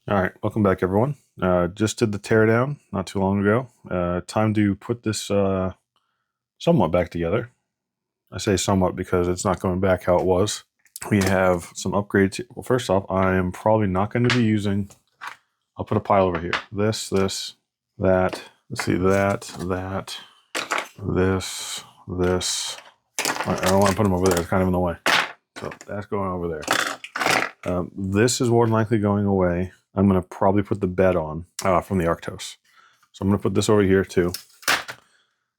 All right, welcome back, everyone. Just did the teardown not too long ago. Time to put this somewhat back together. I say somewhat because it's not going back how it was. We have some upgrades. Well, first off, I am probably not going to be using. I'll put a pile over here. This, that. Let's see, that, this. I don't want to put them over there. It's kind of in the way. So that's going over there. This is more than likely going away. I'm going to probably put the bed on from the Arctos. So I'm going to put this over here too.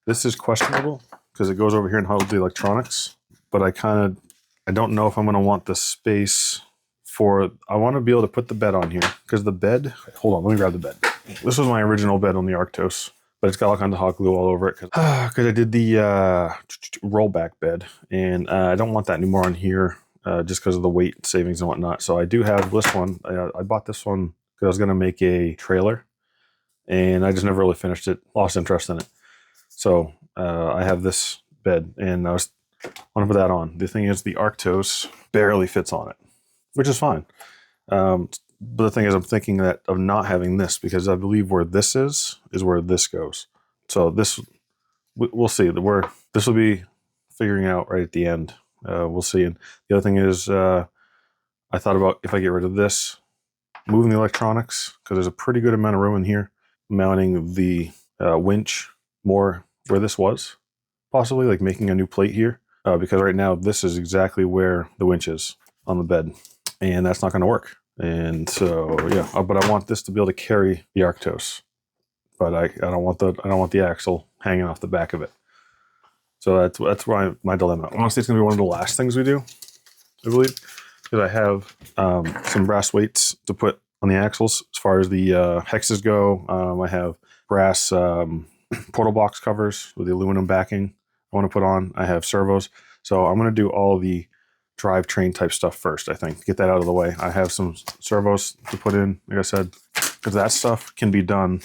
This is questionable because it goes over here and holds the electronics, but I don't know if I'm going to want the space for, I want to be able to put the bed on here because the bed, hold on, let me grab the bed. This was my original bed on the Arctos, but it's got all kinds of hot glue all over it because I did the rollback bed, and I don't want that anymore on here. Just because of the weight savings and whatnot. So I do have this one. I bought this one because I was going to make a trailer, and I just never really finished it. Lost interest in it. So I have this bed, and I want to put that on. The thing is, the Arctos barely fits on it, which is fine. But the thing is, I'm thinking that of not having this because I believe where this is where this goes. So this, we'll see. This will be figuring out right at the end. We'll see. And the other thing is, I thought about if I get rid of this, moving the electronics, because there's a pretty good amount of room in here, mounting the winch more where this was, possibly like making a new plate here, because right now this is exactly where the winch is on the bed, and that's not going to work. And so yeah, but I want this to be able to carry the Arctos, but I don't want the axle hanging off the back of it. So that's why my dilemma. Honestly, it's going to be one of the last things we do, I believe, because I have some brass weights to put on the axles as far as the hexes go. I have brass portal box covers with the aluminum backing I want to put on. I have servos. So I'm going to do all the drivetrain type stuff first, I think. Get that out of the way. I have some servos to put in, like I said, because that stuff can be done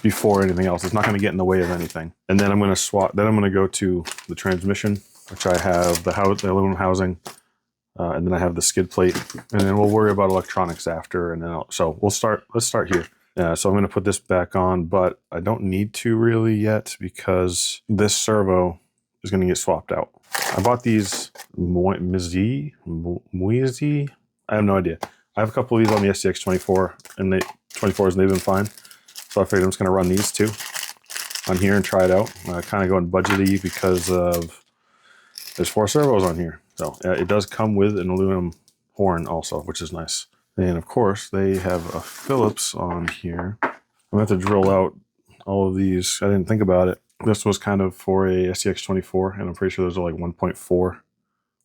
before anything else. It's not going to get in the way of anything. And then I'm going to swap. Then I'm going to go to the transmission, which I have the aluminum housing, and then I have the skid plate, and then we'll worry about electronics after. And then so we'll start. Let's start here. So I'm going to put this back on, but I don't need to really yet because this servo is going to get swapped out. I bought these Muizi. I have no idea. I have a couple of these on the STX24 and the 24s, and they've been fine. So I figured I'm just going to run these two on here and try it out. Kind of going budgety because there's 4 servos on here. So it does come with an aluminum horn also, which is nice. And of course, they have a Phillips on here. I'm going to have to drill out all of these. I didn't think about it. This was kind of for a STX24, and I'm pretty sure those are like 1.4 or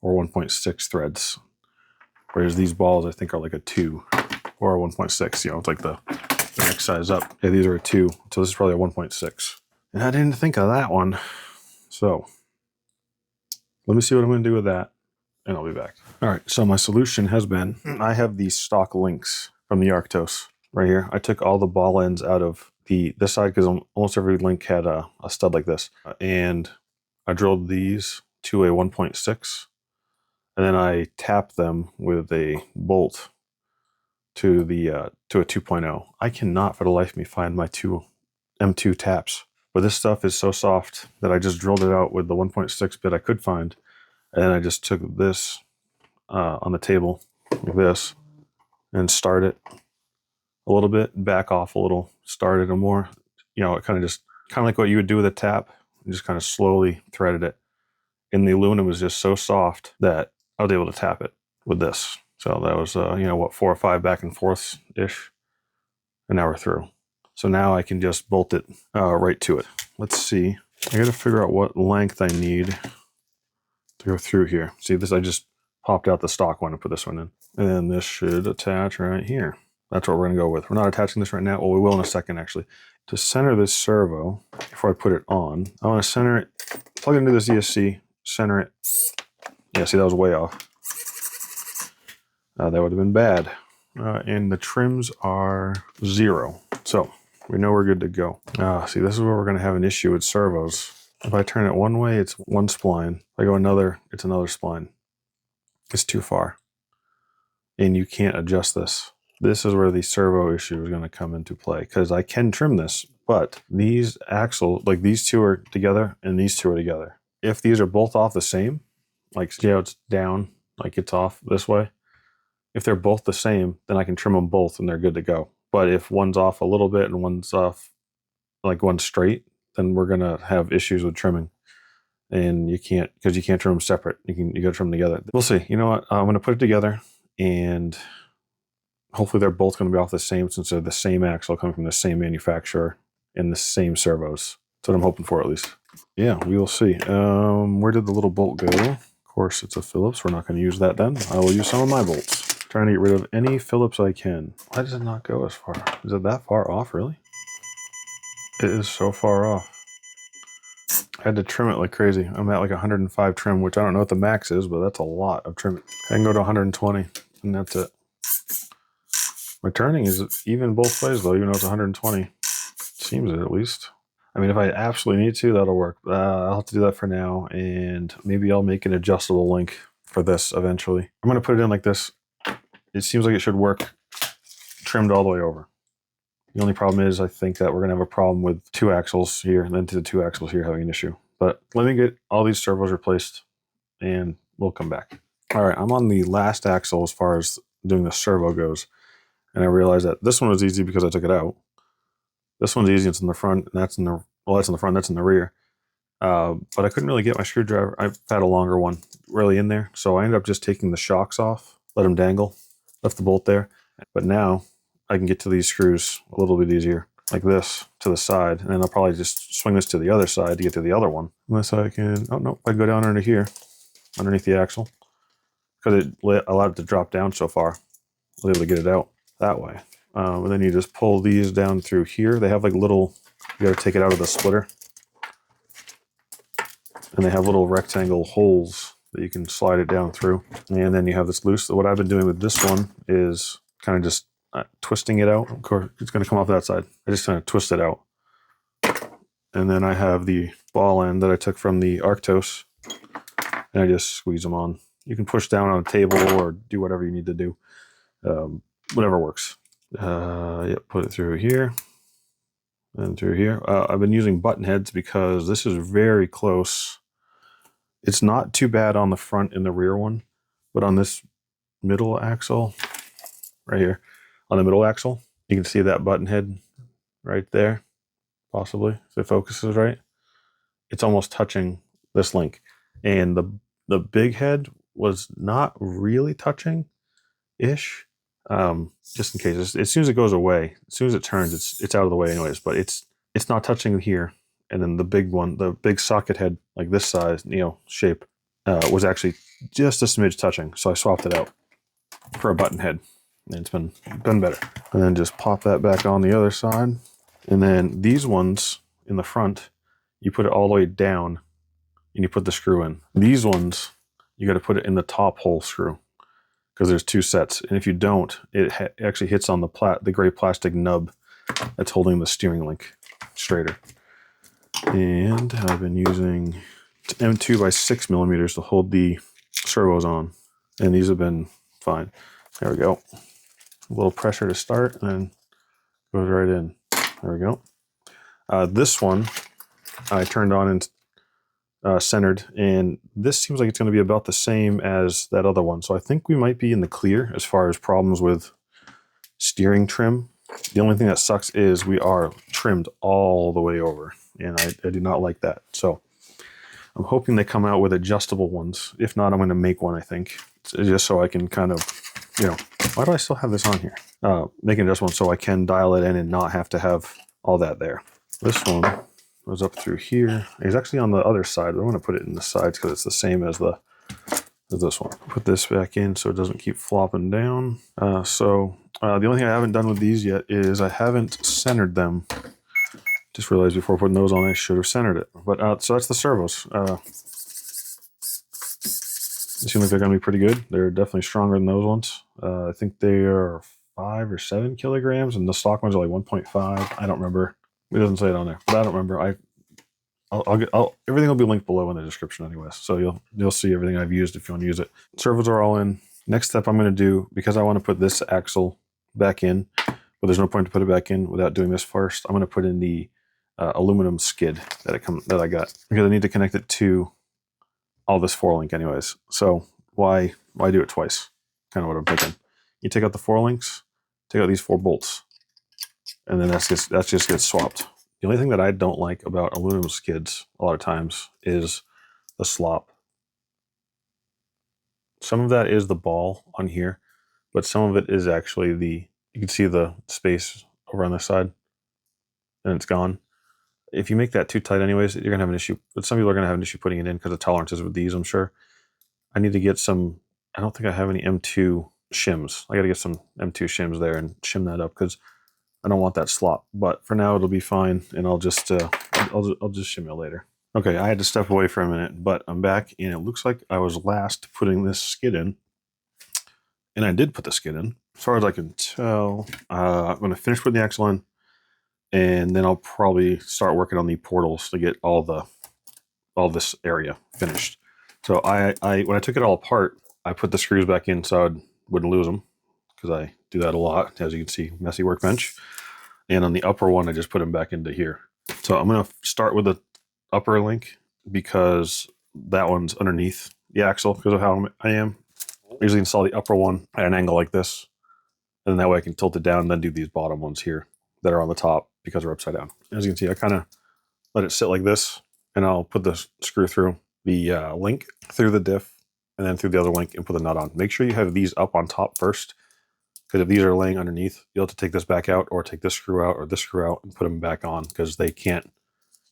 1.6 threads. Whereas these balls, I think, are like a 2 or a 1.6. You know, it's like the next size up. Yeah, these are a 2, so this is probably a 1.6. And I didn't think of that one. So let me see what I'm going to do with that, and I'll be back. All right, so my solution has been, I have these stock links from the Arctos right here. I took all the ball ends out of this side because almost every link had a stud like this. And I drilled these to a 1.6, and then I tapped them with a bolt to a 2.0. I cannot for the life of me find my M2 taps. But this stuff is so soft that I just drilled it out with the 1.6 bit I could find. And then I just took this on the table like this and start it a little bit, back off a little, start it a more, you know, it kind of like what you would do with a tap, and just kind of slowly threaded it. And the aluminum was just so soft that I was able to tap it with this. So that was, 4 or 5 back and forths-ish. And now we're through. So now I can just bolt it right to it. Let's see. I got to figure out what length I need to go through here. See, this, I just popped out the stock one and put this one in. And then this should attach right here. That's what we're going to go with. We're not attaching this right now. Well, we will in a second, actually. To center this servo, before I put it on, I want to center it, plug it into this ESC, center it. Yeah, see, that was way off. That would have been bad. And the trims are 0. So we know we're good to go. See, this is where we're going to have an issue with servos. If I turn it one way, it's one spline. If I go another, it's another spline. It's too far. And you can't adjust this. This is where the servo issue is going to come into play, because I can trim this, but these axles, like these two are together and these two are together. If these are both off the same, like see how it's down, like it's off this way. If they're both the same, then I can trim them both and they're good to go. But if one's off a little bit and one's off, like one's straight, then we're going to have issues with trimming. And you can't, because you can't trim them separate. You got to trim them together. We'll see. You know what? I'm going to put it together, and hopefully they're both going to be off the same, since they're the same axle coming from the same manufacturer and the same servos. That's what I'm hoping for, at least. Yeah, we will see. Where did the little bolt go? Of course, it's a Phillips. We're not going to use that then. I will use some of my bolts. Trying to get rid of any Phillips I can. Why does it not go as far? Is it that far off, really? It is so far off. I had to trim it like crazy. I'm at like 105 trim, which I don't know what the max is, but that's a lot of trimming. I can go to 120, and that's it. My turning is even both ways, though, even though it's 120. Seems it, at least. I mean, if I absolutely need to, that'll work. I'll have to do that for now, and maybe I'll make an adjustable link for this eventually. I'm going to put it in like this. It seems like it should work trimmed all the way over. The only problem is I think that we're going to have a problem with two axles here, and then to the two axles here having an issue. But let me get all these servos replaced, and we'll come back. All right, I'm on the last axle as far as doing the servo goes. And I realized that this one was easy because I took it out. This one's easy, it's in the front, and that's in the, well, that's in the front, that's in the rear. But I couldn't really get my screwdriver. I've had a longer one really in there. So I ended up just taking the shocks off, let them dangle, left the bolt there. But now I can get to these screws a little bit easier, like this, to the side. And then I'll probably just swing this to the other side to get to the other one. Unless I can, oh no, I can go down under here, underneath the axle. Because it allowed it to drop down so far, I was able to get it out that way. And then you just pull these down through here. They have like little, you gotta take it out of the splitter. And they have little rectangle holes that you can slide it down through. And then you have this loose. What I've been doing with this one is kind of just twisting it out. Of course, it's going to come off that side. I just kind of twist it out. And then I have the ball end that I took from the Arctos, and I just squeeze them on. You can push down on a table or do whatever you need to do. Whatever works. Yep, put it through here and through here. I've been using button heads because this is very close. It's not too bad on the front and the rear one, but on this middle axle, right here, on the middle axle, you can see that button head right there, possibly, if it focuses right. It's almost touching this link. And the big head was not really touching-ish, just in case. As soon as it goes away, as soon as it turns, it's out of the way anyways, but it's not touching here. And then the big one, the big socket head, like this size, shape, was actually just a smidge touching. So I swapped it out for a button head, and it's been better. And then just pop that back on the other side. And then these ones in the front, you put it all the way down, and you put the screw in. These ones, you got to put it in the top hole screw, because there's two sets. And if you don't, it actually hits on the gray plastic nub that's holding the steering link straighter. And I've been using M2 by 6 millimeters to hold the servos on, and these have been fine. There we go. A little pressure to start, and then goes right in. There we go. This one I turned on and centered, and this seems like it's going to be about the same as that other one. So I think we might be in the clear as far as problems with steering trim. The only thing that sucks is we are trimmed all the way over, and I do not like that. So I'm hoping they come out with adjustable ones. If not, I'm going to make one, I think, just so I can kind of, why do I still have this on here? Make an adjustable one so I can dial it in and not have to have all that there. This one goes up through here. It's actually on the other side. I want to put it in the sides because it's the same as this one. Put this back in so it doesn't keep flopping down. The only thing I haven't done with these yet is I haven't centered them. Just realized before putting those on, I should have centered it. But so that's the servos. They seem like they're going to be pretty good. They're definitely stronger than those ones. I think they are 5 or 7 kilograms, and the stock ones are like 1.5. I don't remember. It doesn't say it on there, but I don't remember. Everything will be linked below in the description anyways, so you'll see everything I've used if you want to use it. Servos are all in. Next step I'm going to do, because I want to put this axle back in, but there's no point to put it back in without doing this first. I'm going to put in the aluminum skid that I got, because I need to connect it to all this 4-link anyways. So why do it twice? Kind of what I'm thinking. You take out the 4 links, take out these 4 bolts, and then that just gets swapped. The only thing that I don't like about aluminum skids a lot of times is the slop. Some of that is the ball on here, but some of it is actually you can see the space over on this side, and it's gone. If you make that too tight anyways, you're gonna have an issue. But some people are gonna have an issue putting it in because of tolerances with these, I'm sure. I need to get some, I don't think I have any M2 shims. I gotta get some M2 shims there and shim that up because I don't want that slop. But for now it'll be fine, and I'll just shim it later. Okay, I had to step away for a minute, but I'm back, and it looks like I was last putting this skid in. And I did put the skid in. As far as I can tell, I'm going to finish putting the axle in, and then I'll probably start working on the portals to get all this area finished. So when I took it all apart, I put the screws back in so I wouldn't lose them, because I do that a lot, as you can see, messy workbench. And on the upper one, I just put them back into here. So I'm going to start with the upper link, because that one's underneath the axle because of how I am. I usually install the upper one at an angle like this, and that way I can tilt it down and then do these bottom ones here that are on the top because they're upside down. As you can see, I kind of let it sit like this, and I'll put the screw through the link, through the diff, and then through the other link and put the nut on. Make sure you have these up on top first, because if these are laying underneath, you'll have to take this back out, or take this screw out or this screw out and put them back on, because you can't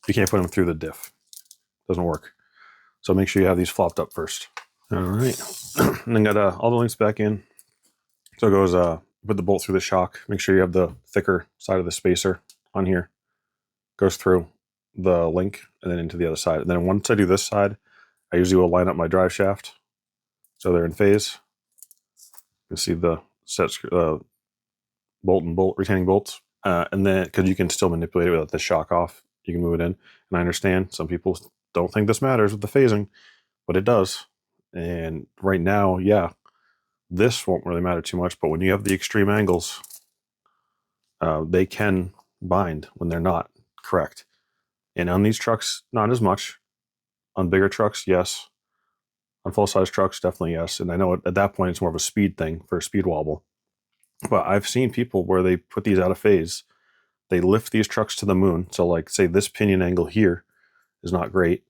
put them through the diff. It doesn't work. So make sure you have these flopped up first. All right, and then got all the links back in. So it goes, put the bolt through the shock. Make sure you have the thicker side of the spacer on here. Goes through the link and then into the other side. And then once I do this side, I usually will line up my drive shaft so they're in phase. You can see the set bolt and bolt retaining bolts, and then because you can still manipulate it without the shock off, you can move it in. And I understand some people don't think this matters with the phasing, but it does. And right now, yeah, this won't really matter too much, but when you have the extreme angles, they can bind when they're not correct. And on these trucks, not as much. On bigger trucks, yes. On full-size trucks, definitely yes. And I know at that point it's more of a speed thing for a speed wobble. But I've seen people where they put these out of phase. They lift these trucks to the moon. So like, say this pinion angle here is not great.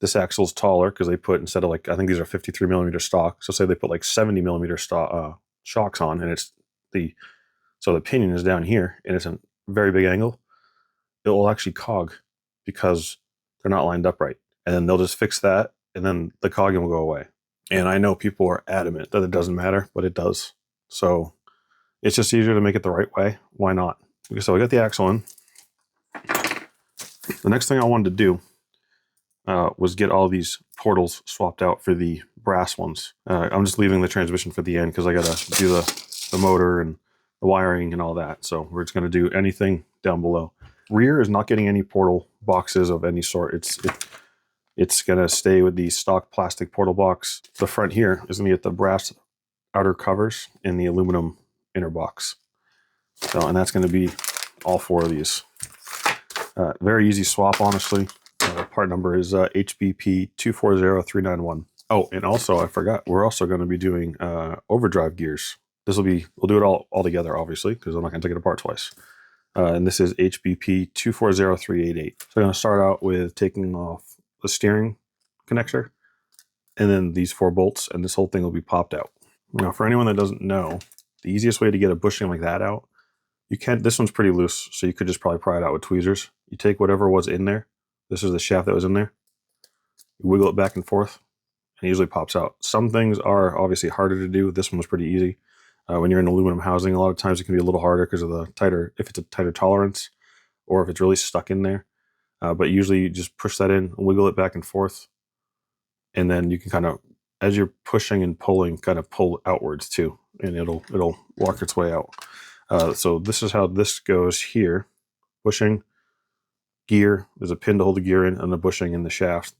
This axle's taller because they put, instead of like, I think these are 53 millimeter stock. So say they put like 70 millimeter shocks on, and so the pinion is down here and it's a very big angle. It will actually cog because they're not lined up right. And then they'll just fix that, and then the cogging will go away. And I know people are adamant that it doesn't matter, but it does. So it's just easier to make it the right way. Why not? Okay, so I got the axle in. The next thing I wanted to do was get all these portals swapped out for the brass ones. I'm just leaving the transmission for the end because I got to do the motor and the wiring and all that. So we're just going to do anything down below. Rear is not getting any portal boxes of any sort. It's going to stay with the stock plastic portal box. The front here is going to get the brass outer covers and the aluminum inner box. So, and that's going to be all 4 of these. Very easy swap, honestly. Part number is HBP 240391. Oh, and also I forgot, we're also going to be doing overdrive gears. We'll do it all together, obviously, because I'm not going to take it apart twice. And this is HBP 240388. So I'm going to start out with taking off the steering connector, and then these 4 bolts, and this whole thing will be popped out. Now, for anyone that doesn't know, the easiest way to get a bushing like that out, this one's pretty loose, so you could just probably pry it out with tweezers. You take whatever was in there. This is the shaft that was in there. You wiggle it back and forth, and it usually pops out. Some things are obviously harder to do. This one was pretty easy. When you're in aluminum housing, a lot of times it can be a little harder because of if it's a tighter tolerance, or if it's really stuck in there. But usually you just push that in and wiggle it back and forth. And then you can kind of, as you're pushing and pulling, kind of pull outwards too, and it'll work its way out. So this is how this goes here. Bushing, gear, there's a pin to hold the gear in, and the bushing in the shaft.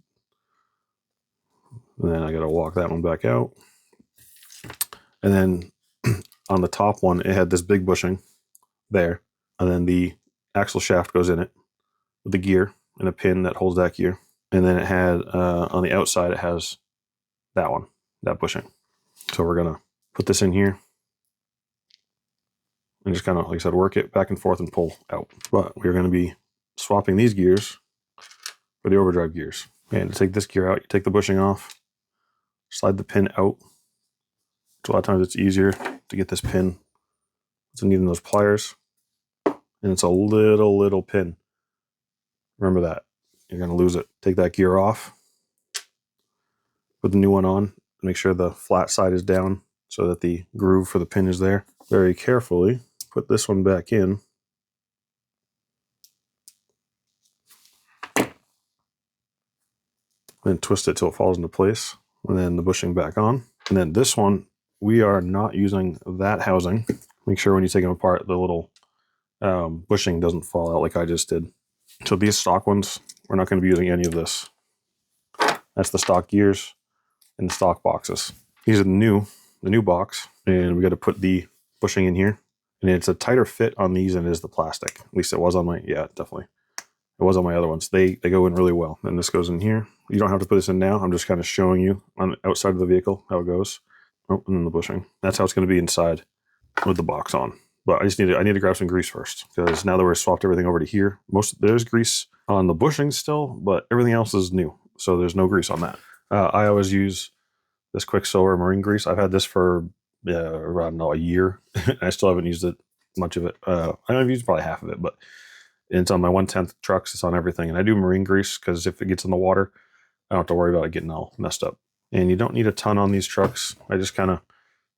And then I got to walk that one back out. And then on the top one, it had this big bushing there, and then the axle shaft goes in it with the gear and a pin that holds that gear. And then it had, on the outside, it has that one, that bushing. So we're going to put this in here and just kind of, like I said, work it back and forth and pull out. But we're going to be swapping these gears for the overdrive gears. And to take this gear out, you take the bushing off, slide the pin out. So a lot of times it's easier to get this pin. It's needing those pliers. And it's a little pin. Remember that. You're going to lose it. Take that gear off. Put the new one on. Make sure the flat side is down so that the groove for the pin is there. Very carefully put this one back in. Then twist it till it falls into place. And then the bushing back on. And then this one, we are not using that housing. Make sure when you take them apart, the little bushing doesn't fall out like I just did. So these stock ones, we're not going to be using any of this. That's the stock gears and the stock boxes. These are the new box, and we got to put the bushing in here. And it's a tighter fit on these than it is the plastic. At least it was on my, yeah, definitely. It was on my other ones. They go in really well. And this goes in here. You don't have to put this in now. I'm just kind of showing you on the outside of the vehicle how it goes. Oh, and then the bushing. That's how it's going to be inside with the box on. But I need to grab some grease first, because now that we're swapped everything over to here, there's grease on the bushing still, but everything else is new. So there's no grease on that. I always use this Quicksilver marine grease. I've had this for around a year. I still haven't used it, much of it. I've used probably half of it, but it's on my 1/10 trucks. It's on everything. And I do marine grease because if it gets in the water, I don't have to worry about it getting all messed up. And you don't need a ton on these trucks. I just kind of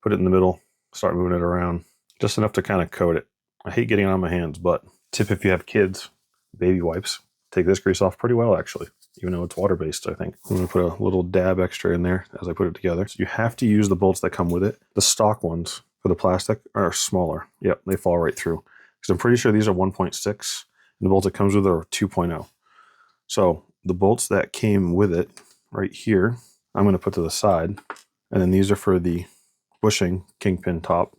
put it in the middle, start moving it around. Just enough to kind of coat it. I hate getting it on my hands, but tip if you have kids, baby wipes, take this grease off pretty well, actually, even though it's water-based, I think. I'm going to put a little dab extra in there as I put it together. So you have to use the bolts that come with it. The stock ones for the plastic are smaller. Yep, they fall right through. Because I'm pretty sure these are 1.6, and the bolts it comes with are 2.0. So the bolts that came with it right here, I'm going to put to the side. And then these are for the bushing kingpin top.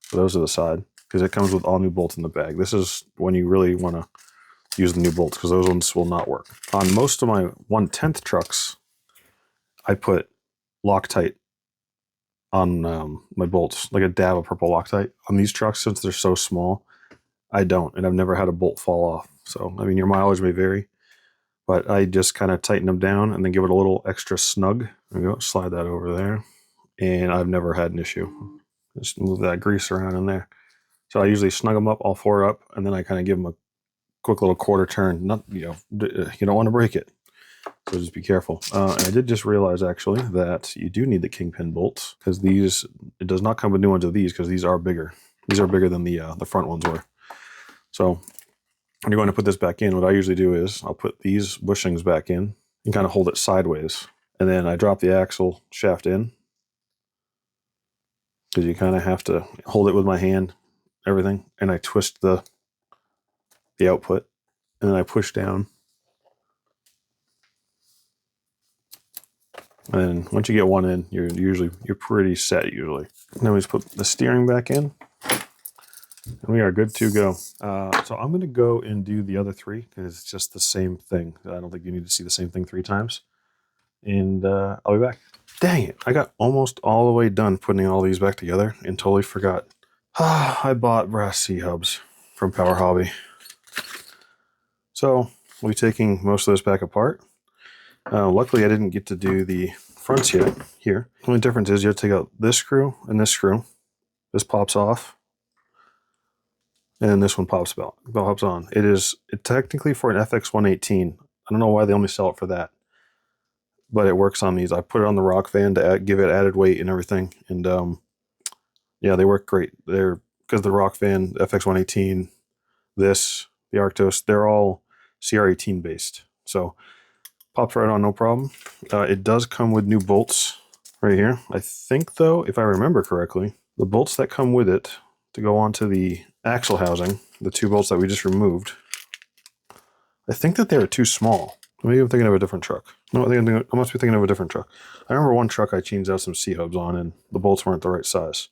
So those are the side, because it comes with all new bolts in the bag. This is when you really want to use the new bolts, because those ones will not work. On most of my 1/10 trucks, I put Loctite on my bolts, like a dab of purple Loctite. On these trucks, since they're so small, I don't, and I've never had a bolt fall off. So, I mean, your mileage may vary, but I just kind of tighten them down and then give it a little extra snug. There we go, slide that over there, and I've never had an issue. Just move that grease around in there. So I usually snug them up, all four up, and then I kind of give them a quick little quarter turn. Not, you don't want to break it. So just be careful. And I did just realize, actually, that you do need the kingpin bolts, because these, it does not come with new ones of these, because these are bigger. These are bigger than the front ones were. So when you're going to put this back in, what I usually do is I'll put these bushings back in and kind of hold it sideways. And then I drop the axle shaft in, because you kind of have to hold it with my hand, everything, and I twist the output, and then I push down. And then once you get one in, you're pretty set usually. Now we just put the steering back in, and we are good to go. So I'm going to go and do the other three, because it's just the same thing. I don't think you need to see the same thing 3 times. And I'll be back. Dang it, I got almost all the way done putting all these back together and totally forgot. I bought brass C-hubs from Power Hobby. So we'll be taking most of this back apart. Luckily, I didn't get to do the fronts yet here. The only difference is you have to take out this screw and this screw. This pops off. And this one pops on. It technically for an FX118. I don't know why they only sell it for that, but it works on these. I put it on the rock van to give it added weight and everything. And yeah, they work great. They're, because the rock van, FX118, this, the Arctos, they're all CR18 based. So pops right on, no problem. It does come with new bolts right here. I think, though, if I remember correctly, the bolts that come with it to go onto the axle housing, the 2 bolts that we just removed, I think that they are too small. Maybe I'm thinking of a different truck. No, I must be thinking of a different truck. I remember one truck I changed out some C-hubs on, and the bolts weren't the right size.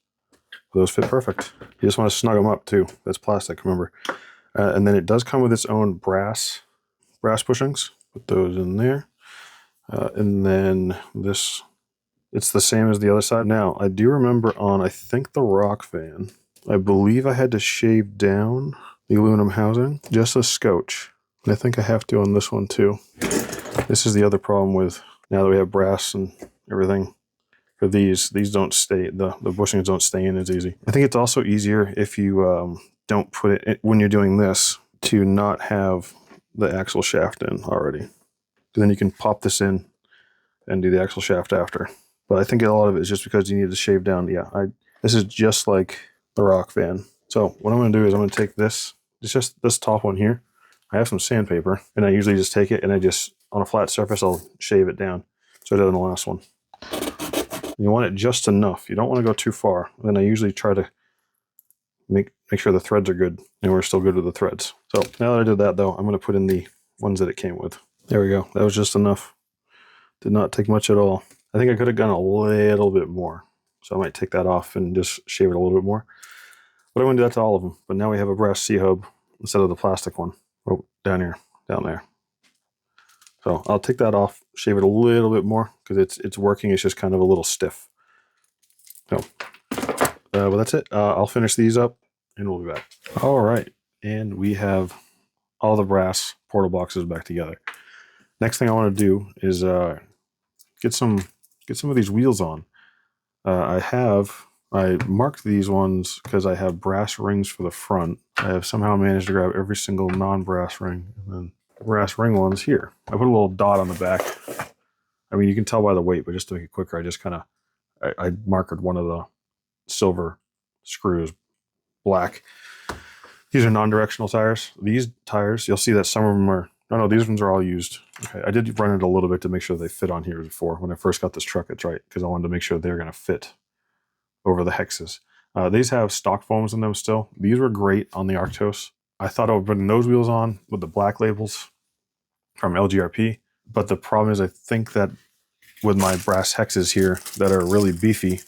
Those fit perfect. You just want to snug them up too. That's plastic, remember. And then it does come with its own brass bushings. Put those in there. And then this, it's the same as the other side. Now, I do remember on, I think the rock fan, I believe I had to shave down the aluminum housing just a scotch. And I think I have to on this one too. This is the other problem with, now that we have brass and everything, for these don't stay, the bushings don't stay in as easy. I think it's also easier if you don't put it, when you're doing this, to not have the axle shaft in already. Then you can pop this in and do the axle shaft after. But I think a lot of it is just because you need to shave down. Yeah, this is just like the rock fan. So what I'm going to do is I'm going to take this, it's just this top one here. I have some sandpaper, and I usually just take it and I just, on a flat surface, I'll shave it down. So I did on the last one. You want it just enough. You don't want to go too far. And then I usually try to make sure the threads are good, and we're still good with the threads. So now that I did that though, I'm going to put in the ones that it came with. There we go. That was just enough. Did not take much at all. I think I could have gone a little bit more. So I might take that off and just shave it a little bit more. But I wouldn't do that to all of them. But now we have a brass C-hub instead of the plastic one. Oh, down here, down there. So I'll take that off, shave it a little bit more because it's working. It's just kind of a little stiff. So, well, that's it. I'll finish these up and we'll be back. All right. And we have all the brass portal boxes back together. Next thing I want to do is get some of these wheels on. I marked these ones because I have brass rings for the front. I have somehow managed to grab every single non-brass ring, and then the brass ring ones here. I put a little dot on the back. I mean, you can tell by the weight, but just to make it quicker, I just kind of, I marked one of the silver screws black. These are non-directional tires. These tires, you'll see that some of them are, no, these ones are all used. Okay, I did run it a little bit to make sure they fit on here before. When I first got this truck, it's right, because I wanted to make sure they're going to fit over the hexes. These have stock foams in them still. These were great on the Arctos. I thought I would put those wheels on with the black labels from LGRP, but the problem is I think that with my brass hexes here that are really beefy,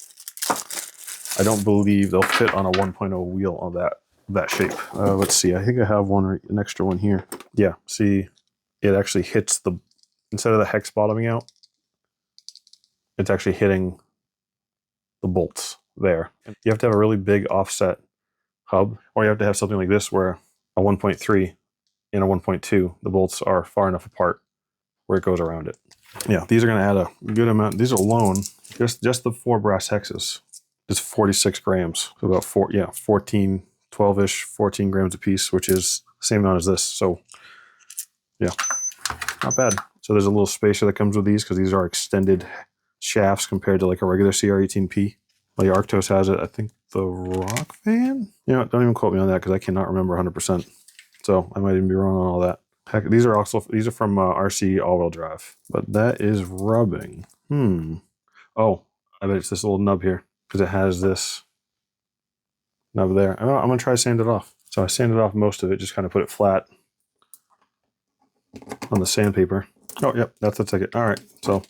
I don't believe they'll fit on a 1.0 wheel on that shape. Let's see, I think I have an extra one here. Yeah, see, it actually hits the, instead of the hex bottoming out, it's actually hitting the bolts there. You have to have a really big offset hub, or you have to have something like this where a 1.3 and a 1.2, the bolts are far enough apart where it goes around it. Yeah, these are going to add a good amount. These alone, just the 4 brass hexes, is 46 grams. So about 14, 12-ish, 14 grams a piece, which is the same amount as this. So yeah, not bad. So there's a little spacer that comes with these because these are extended shafts compared to like a regular CR18P. The Arctos has it. I think the rock fan? Yeah, don't even quote me on that because I cannot remember 100%. So I might even be wrong on all that. Heck, these are from RC all-wheel drive. But that is rubbing. Oh, I bet it's this little nub here because it has this nub there. I'm going to try to sand it off. So I sanded off most of it, just kind of put it flat on the sandpaper. Oh, yep, that's the ticket. All right, so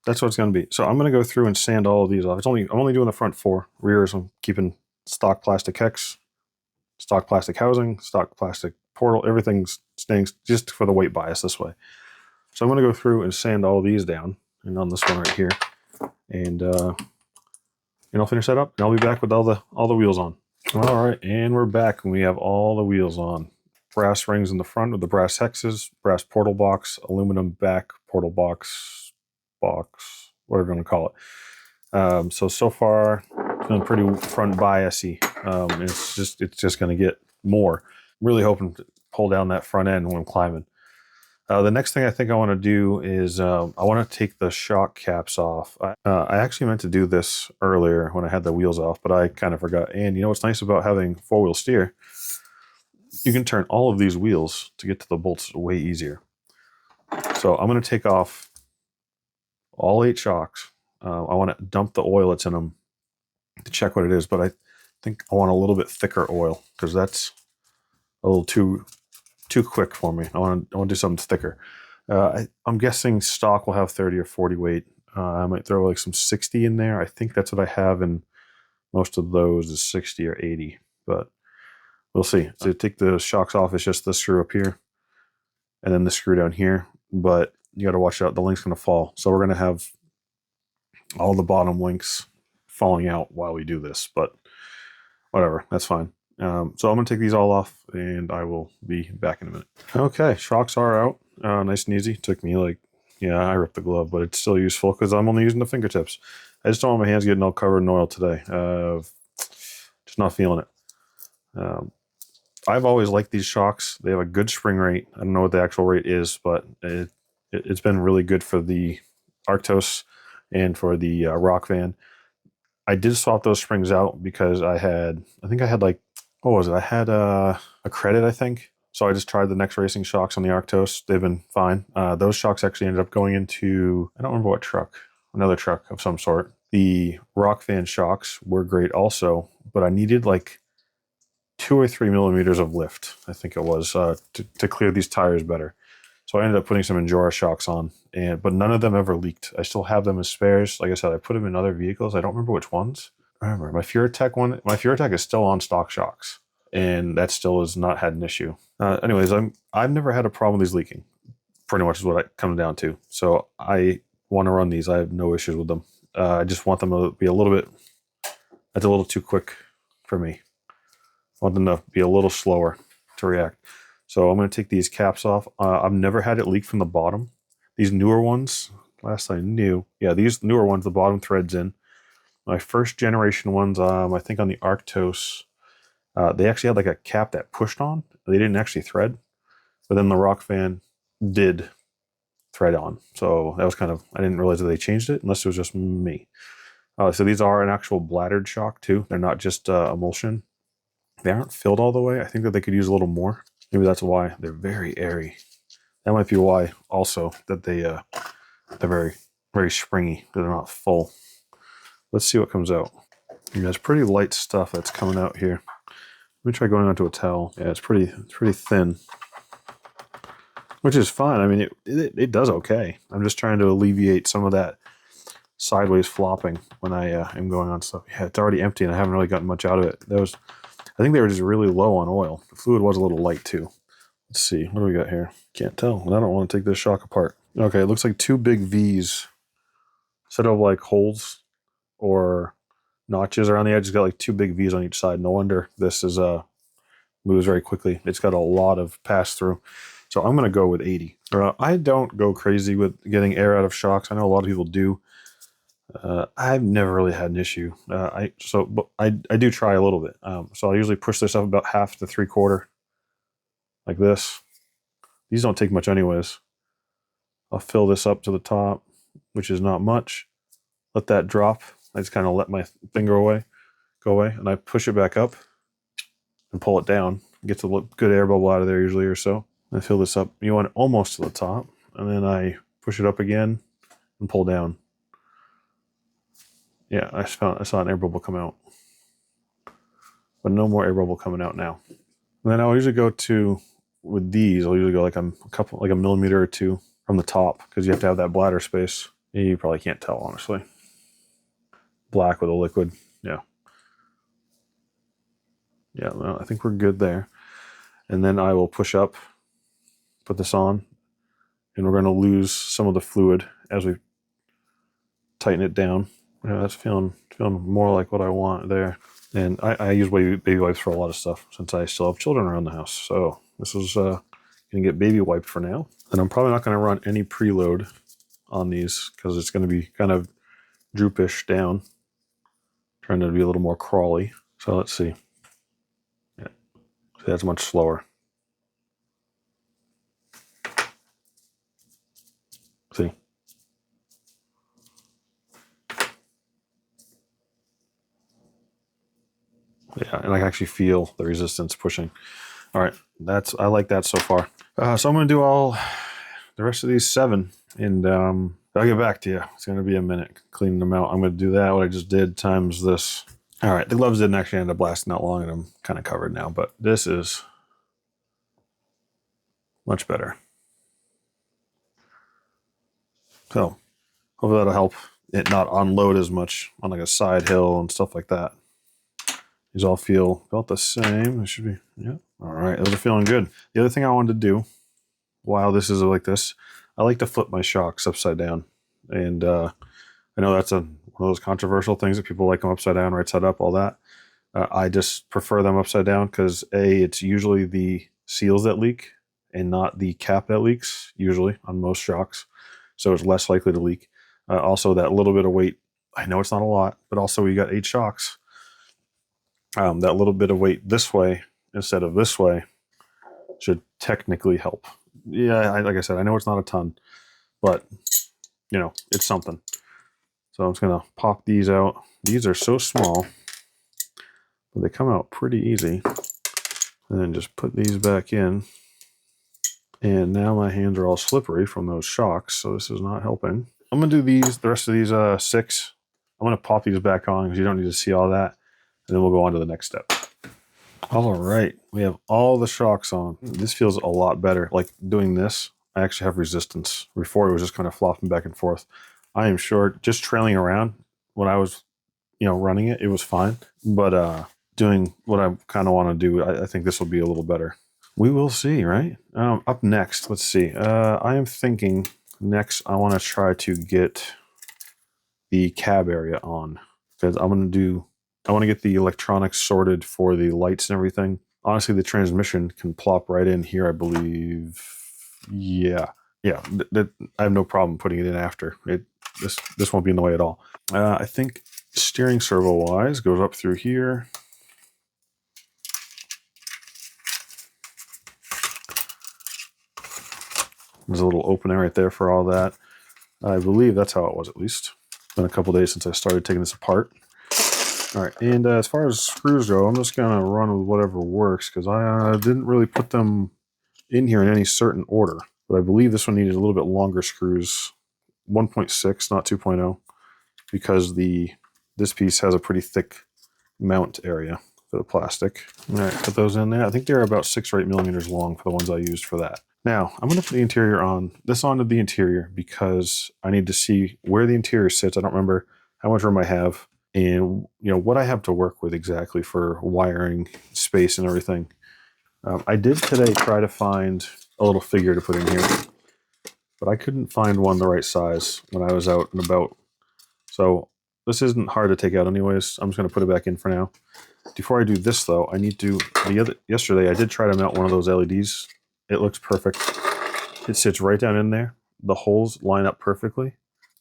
that's what it's going to be. So I'm going to go through and sand all of these off. I'm only doing the front 4. Rears, I'm keeping stock plastic hex, stock plastic housing, stock plastic portal. Everything's staying just for the weight bias this way. So I'm going to go through and sand all of these down, and on this one right here, and I'll finish that up. And I'll be back with all the wheels on. All right, and we're back, and we have all the wheels on. Brass rings in the front with the brass hexes, brass portal box, aluminum back portal box, whatever you want to call it. So far, it's been pretty front biasy. It's just going to get more. I'm really hoping to pull down that front end when I'm climbing. The next thing I think I want to do is I want to take the shock caps off. I actually meant to do this earlier when I had the wheels off, but I kind of forgot. And you know what's nice about having 4-wheel steer? You can turn all of these wheels to get to the bolts way easier. So I'm going to take off all 8 shocks. I want to dump the oil that's in them to check what it is, but I think I want a little bit thicker oil because that's a little too quick for me. I want to do something thicker. I'm guessing stock will have 30 or 40 weight. I might throw like some 60 in there. I think that's what I have in most of those is 60 or 80, but we'll see. So to take the shocks off, it's just this screw up here and then the screw down here, but you got to watch out. The link's going to fall. So we're going to have all the bottom links falling out while we do this, but whatever, that's fine. So I'm going to take these all off and I will be back in a minute. Okay, shocks are out. Nice and easy. Took me like, yeah, I ripped the glove, but it's still useful because I'm only using the fingertips. I just don't want my hands getting all covered in oil today. Just not feeling it. I've always liked these shocks. They have a good spring rate. I don't know what the actual rate is, but it's been really good for the Arctos and for the Rock Van. I did swap those springs out because I think I had like, what was it? I had a credit, I think. So I just tried the Next Racing shocks on the Arctos. They've been fine. Those shocks actually ended up going into, I don't remember what truck, another truck of some sort. The Rock Van shocks were great also, but I needed like 2 or 3 millimeters of lift, I think it was, to clear these tires better. So I ended up putting some Endura shocks on, but none of them ever leaked. I still have them as spares. Like I said, I put them in other vehicles. I don't remember which ones. I remember my Furatech one. My Furatech is still on stock shocks, and that still has not had an issue. Anyways, I've never had a problem with these leaking. Pretty much is what it comes down to. So I want to run these. I have no issues with them. I just want them to be a little bit. That's a little too quick for me. I want them to be a little slower to react. So I'm going to take these caps off. I've never had it leak from the bottom. These newer ones, last I knew, yeah, these newer ones, the bottom thread's in. My first generation ones, I think on the Arctos, they actually had like a cap that pushed on. They didn't actually thread, but then the Rock Van did thread on. So that was kind of, I didn't realize that they changed it unless it was just me. So these are an actual bladdered shock too. They're not just emulsion. They aren't filled all the way. I think that they could use a little more. Maybe that's why they're very airy. That might be why also that they're very, very springy. They're not full. Let's see what comes out. Yeah, it's pretty light stuff that's coming out here. Let me try going onto a towel. Yeah, it's pretty thin, which is fine. I mean, it does okay. I'm just trying to alleviate some of that sideways flopping when I am going on stuff. Yeah, it's already empty and I haven't really gotten much out of it. I think they were just really low on oil. The fluid was a little light too. Let's see, what do we got here? Can't tell, and I don't want to take this shock apart. Okay, it looks like 2 big V's. Instead of like holes or notches around the edge, it's got like 2 big V's on each side. No wonder this is moves very quickly. It's got a lot of pass through. So I'm going to go with 80. I don't go crazy with getting air out of shocks. I know a lot of people do. I've never really had an issue. But I do try a little bit. So I'll usually push this up about 1/2 to 3/4, like this. These don't take much anyways. I'll fill this up to the top, which is not much. Let that drop. I just kind of let my finger go away, and I push it back up and pull it down. Gets a good air bubble out of there usually or so. I fill this up. You want it almost to the top, and then I push it up again and pull down. Yeah, I saw an air bubble come out, but no more air bubble coming out now. And then I'll usually go with these. I'll usually go like a millimeter or 2 from the top because you have to have that bladder space. You probably can't tell, honestly. Black with a liquid, yeah. Yeah, well, I think we're good there. And then I will push up, put this on, and we're going to lose some of the fluid as we tighten it down. Yeah, that's feeling more like what I want there. And I use baby wipes for a lot of stuff since I still have children around the house. So this is going to get baby wiped for now. And I'm probably not going to run any preload on these because it's going to be kind of droopish down. Trying to be a little more crawly. So let's see. Yeah, see, that's much slower. See? Yeah, and I can actually feel the resistance pushing. All right, I like that so far. So I'm going to do all the rest of these 7, and I'll get back to you. It's going to be a minute cleaning them out. I'm going to do that, what I just did, times this. All right, the gloves didn't actually end up lasting that long, and I'm kind of covered now, but this is much better. So hopefully that'll help it not unload as much on like a side hill and stuff like that. These all feel about the same. It should be, yeah. All right, those are feeling good. The other thing I wanted to do while this is like this, I like to flip my shocks upside down. And I know that's one of those controversial things that people like them upside down, right side up, all that. I just prefer them upside down because it's usually the seals that leak and not the cap that leaks, usually on most shocks. So it's less likely to leak. Also, that little bit of weight, I know it's not a lot, but also we got 8 shocks. That little bit of weight this way instead of this way should technically help. Yeah, like I said, I know it's not a ton, but you know, it's something. So I'm just gonna pop these out. These are so small, but they come out pretty easy. And then just put these back in. And now my hands are all slippery from those shocks, so this is not helping. I'm gonna do these, the rest of these 6. I'm gonna pop these back on because you don't need to see all that. And then we'll go on to the next step. All right, we have all the shocks on. This feels a lot better. Like doing this, I actually have resistance. Before it was just kind of flopping back and forth. I am sure just trailing around when I was, running it, it was fine. But doing what I kind of want to do, I think this will be a little better. We will see, right? Up next, let's see. I am thinking next I want to try to get the cab area on because I want to get the electronics sorted for the lights and everything. Honestly, the transmission can plop right in here, I believe. Yeah. I have no problem putting it in after. This won't be in the way at all. I think steering servo wise goes up through here. There's a little opening right there for all that. I believe that's how it was, at least. It's been a couple days since I started taking this apart. All right, and as far as screws go, I'm just going to run with whatever works because I didn't really put them in here in any certain order. But I believe this one needed a little bit longer screws, 1.6, not 2.0, because this piece has a pretty thick mount area for the plastic. All right, put those in there. I think they're about 6 or 8 millimeters long for the ones I used for that. Now, I'm going to put the interior onto the interior because I need to see where the interior sits. I don't remember how much room I have and what I have to work with exactly for wiring, space, and everything. I did today try to find a little figure to put in here, but I couldn't find one the right size when I was out and about. So this isn't hard to take out anyways. I'm just going to put it back in for now. Before I do this though, I need to, yesterday I did try to mount one of those LEDs. It looks perfect. It sits right down in there. The holes line up perfectly.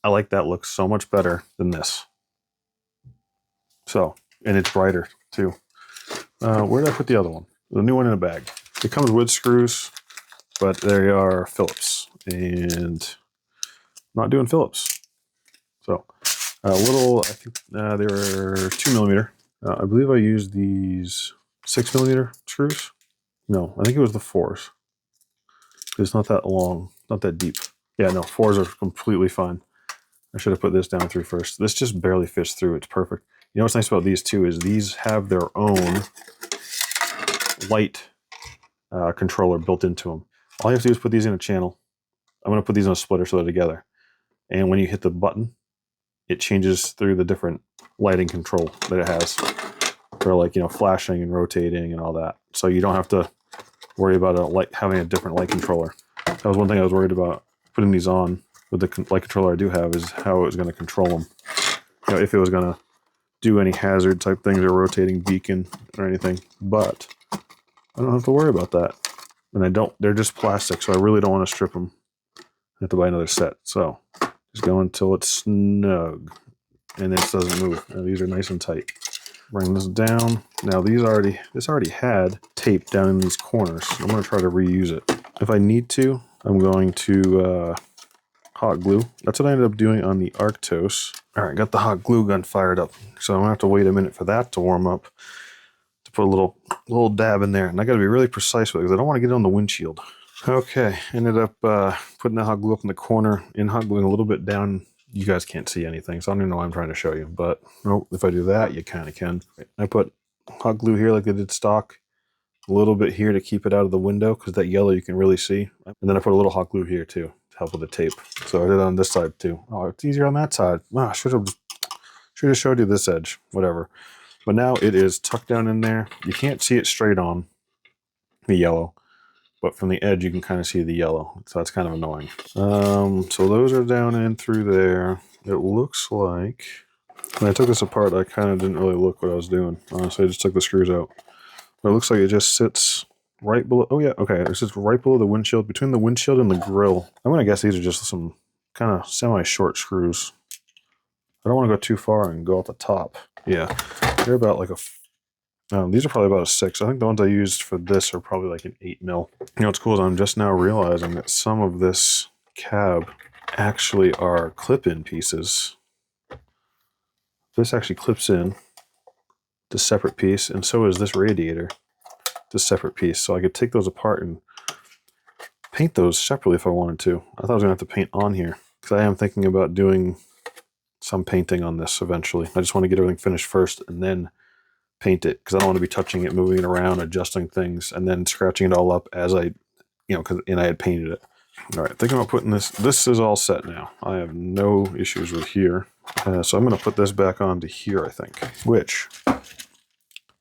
I like that look so much better than this. So, and it's brighter too. Where did I put the other one? The new one in a bag. It comes with screws, but they are Phillips. And I'm not doing Phillips. So, I think they were 2 millimeter. I believe I used these 6 millimeter screws. No, I think it was the 4s. It's not that long, not that deep. Yeah, no, 4s are completely fine. I should have put this down through first. This just barely fits through. It's perfect. You know what's nice about these too is these have their own light controller built into them. All you have to do is put these in a channel. I'm going to put these in a splitter so they're together. And when you hit the button, it changes through the different lighting control that it has for like, flashing and rotating and all that. So you don't have to worry about having a different light controller. That was one thing I was worried about putting these on with the light controller I do have is how it was going to control them. If it was going to do any hazard type things or rotating beacon or anything, but I don't have to worry about that. And they're just plastic, so I really don't want to strip them. I have to buy another set. So just go until it's snug and it doesn't move. Now, these are nice and tight. Bring this down. Now this already had tape down in these corners. I'm going to try to reuse it. If I need to, I'm going to hot glue. That's what I ended up doing on the Arctos. All right, got the hot glue gun fired up. So I'm going to have to wait a minute for that to warm up to put a little dab in there. And I got to be really precise with it because I don't want to get it on the windshield. Okay, ended up putting the hot glue up in the corner and hot gluing a little bit down. You guys can't see anything, so I don't even know why I'm trying to show you. But if I do that, you kind of can. I put hot glue here like I did stock. A little bit here to keep it out of the window because that yellow you can really see. And then I put a little hot glue here too to help with the tape. So I did it on this side too. Oh, it's easier on that side. Wow, I should have showed you this edge. Whatever. But now it is tucked down in there. You can't see it straight on the yellow, but from the edge you can kind of see the yellow. So that's kind of annoying. So those are down in through there. It looks like when I took this apart, I kind of didn't really look what I was doing. Honestly, I just took the screws out. But it looks like it just sits right below. Oh yeah, okay. It sits right below the windshield, between the windshield and the grill. I'm gonna guess these are just some kind of semi-short screws. I don't want to go too far and go out the top. Yeah, they're about like a. These are probably about a 6. I think the ones I used for this are probably like an 8 mil. You know what's cool is I'm just now realizing that some of this cab actually are clip-in pieces. This actually clips in to separate piece, and so is this radiator to separate piece. So I could take those apart and paint those separately if I wanted to. I thought I was gonna have to paint on here because I am thinking about doing some painting on this eventually. I just want to get everything finished first and then paint it because I don't want to be touching it, moving it around, adjusting things, and then scratching it all up as I, and I had painted it. All right, thinking about putting this. This is all set now. I have no issues with here. So I'm going to put this back onto here, I think, which I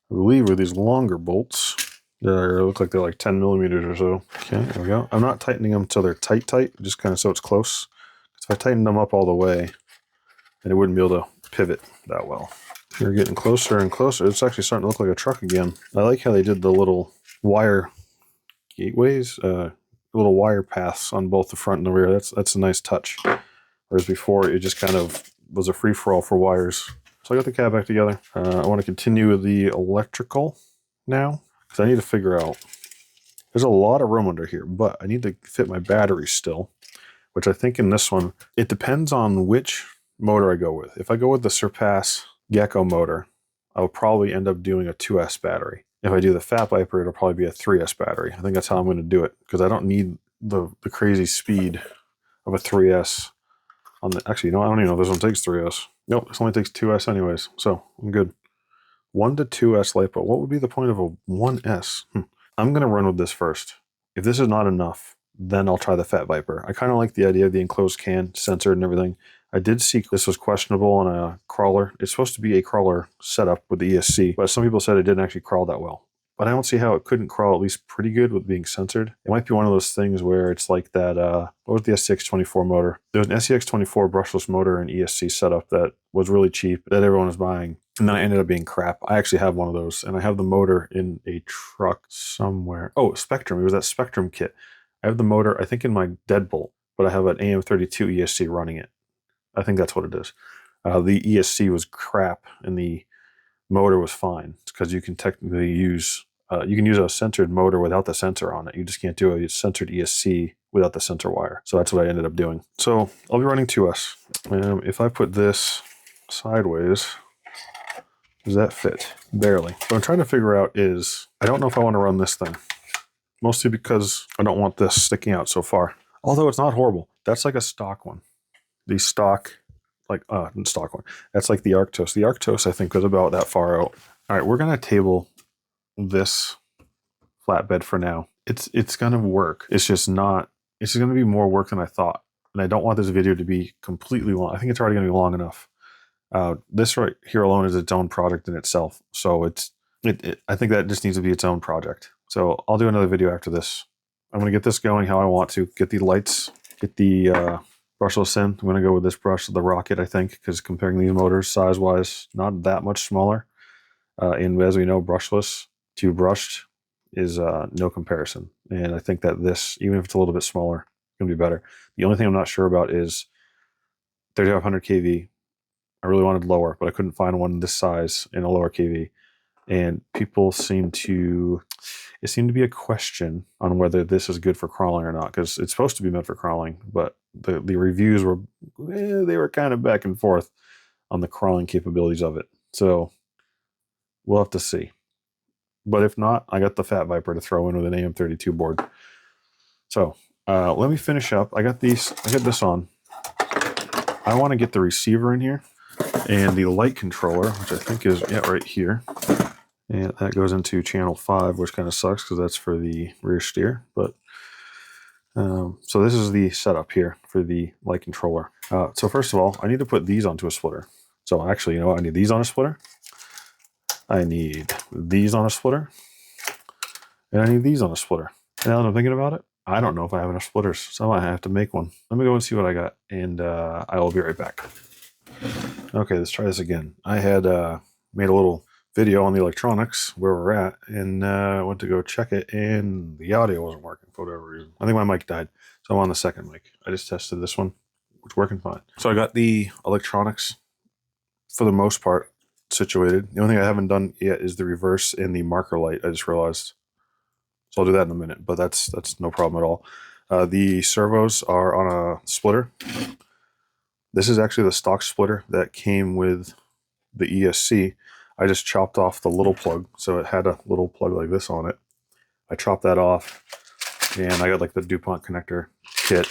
believe are these longer bolts. They look like they're like 10 millimeters or so. Okay, there we go. I'm not tightening them until they're tight, just kind of so it's close. If I tightened them up all the way, then it wouldn't be able to pivot that well. You're getting closer and closer. It's actually starting to look like a truck again. I like how they did the little wire gateways, little wire paths on both the front and the rear. That's a nice touch. Whereas before, it just kind of was a free-for-all for wires. So I got the cab back together. I want to continue with the electrical now, because I need to figure out, there's a lot of room under here, but I need to fit my batteries still, which I think in this one, it depends on which motor I go with. If I go with the Surpass Gecko motor, I'll probably end up doing a 2S battery. If I do the Fat Viper, it'll probably be a 3S battery. I think that's how I'm going to do it, because I don't need the crazy speed of a 3S on the, actually, I don't even know if this one takes 3S. Nope, this only takes 2S anyways, so I'm good. 1 to 2S LiPo. What would be the point of a 1S? I'm going to run with this first. If this is not enough, then I'll try the Fat Viper. I kind of like the idea of the enclosed can, censored and everything. I did see this was questionable on a crawler. It's supposed to be a crawler setup with the ESC, but some people said it didn't actually crawl that well. But I don't see how it couldn't crawl at least pretty good with being censored. It might be one of those things where it's like that, what was the SCX24 motor? There was an SCX24 brushless motor and ESC setup that was really cheap that everyone was buying. And then it ended up being crap. I actually have one of those, and I have the motor in a truck somewhere. Oh, Spectrum. It was that Spectrum kit. I have the motor, I think, in my deadbolt, but I have an AM32 ESC running it. I think that's what it is. The ESC was crap, and the motor was fine. It's because you can technically use, you can use a centered motor without the sensor on it. You just can't do a centered ESC without the sensor wire. So that's what I ended up doing. So I'll be running 2S. If I put this sideways, does that fit? Barely. What I'm trying to figure out is, I don't know if I want to run this thing. Mostly because I don't want this sticking out so far. Although it's not horrible. That's like a stock one. The stock, stock one. That's like the Arctos. The Arctos, I think, was about that far out. All right, we're going to table this flatbed for now. It's going to work. It's just not, it's just going to be more work than I thought. And I don't want this video to be completely long. I think it's already going to be long enough. This right here alone is its own project in itself. So I think that just needs to be its own project. So I'll do another video after this. I'm going to get this going how I want to. Get the lights, get the brushless in. I'm going to go with this brush, the Rocket, I think, because comparing these motors size-wise, not that much smaller. And as we know, brushless to brushed is no comparison. And I think that this, even if it's a little bit smaller, it's going to be better. The only thing I'm not sure about is 3500 kV. I really wanted lower, but I couldn't find one this size in a lower kV. And people seem to, it seemed to be a question on whether this is good for crawling or not, because it's supposed to be meant for crawling, but the reviews were, they were kind of back and forth on the crawling capabilities of it. So we'll have to see. But if not, I got the Fat Viper to throw in with an AM32 board. So let me finish up. I got this on. I want to get the receiver in here and the light controller, which I think is right here. And that goes into channel 5, which kind of sucks because that's for the rear steer. But so this is the setup here for the light controller. So first of all, I need to put these onto a splitter. So actually, you know what? I need these on a splitter. I need these on a splitter, and I need these on a splitter. And now that I'm thinking about it, I don't know if I have enough splitters, so I have to make one. Let me go and see what I got, and I will be right back. Okay, let's try this again. I had made a little video on the electronics, where we're at, and I went to go check it, and the audio wasn't working for whatever reason. I think my mic died, so I'm on the second mic. I just tested this one. It's working fine. So I got the electronics, for the most part, situated. The only thing I haven't done yet is the reverse and the marker light, I just realized. So I'll do that in a minute, but that's no problem at all. The servos are on a splitter. This is actually the stock splitter that came with the ESC. I just chopped off the little plug, so it had a little plug like this on it. I chopped that off, and I got like the DuPont connector kit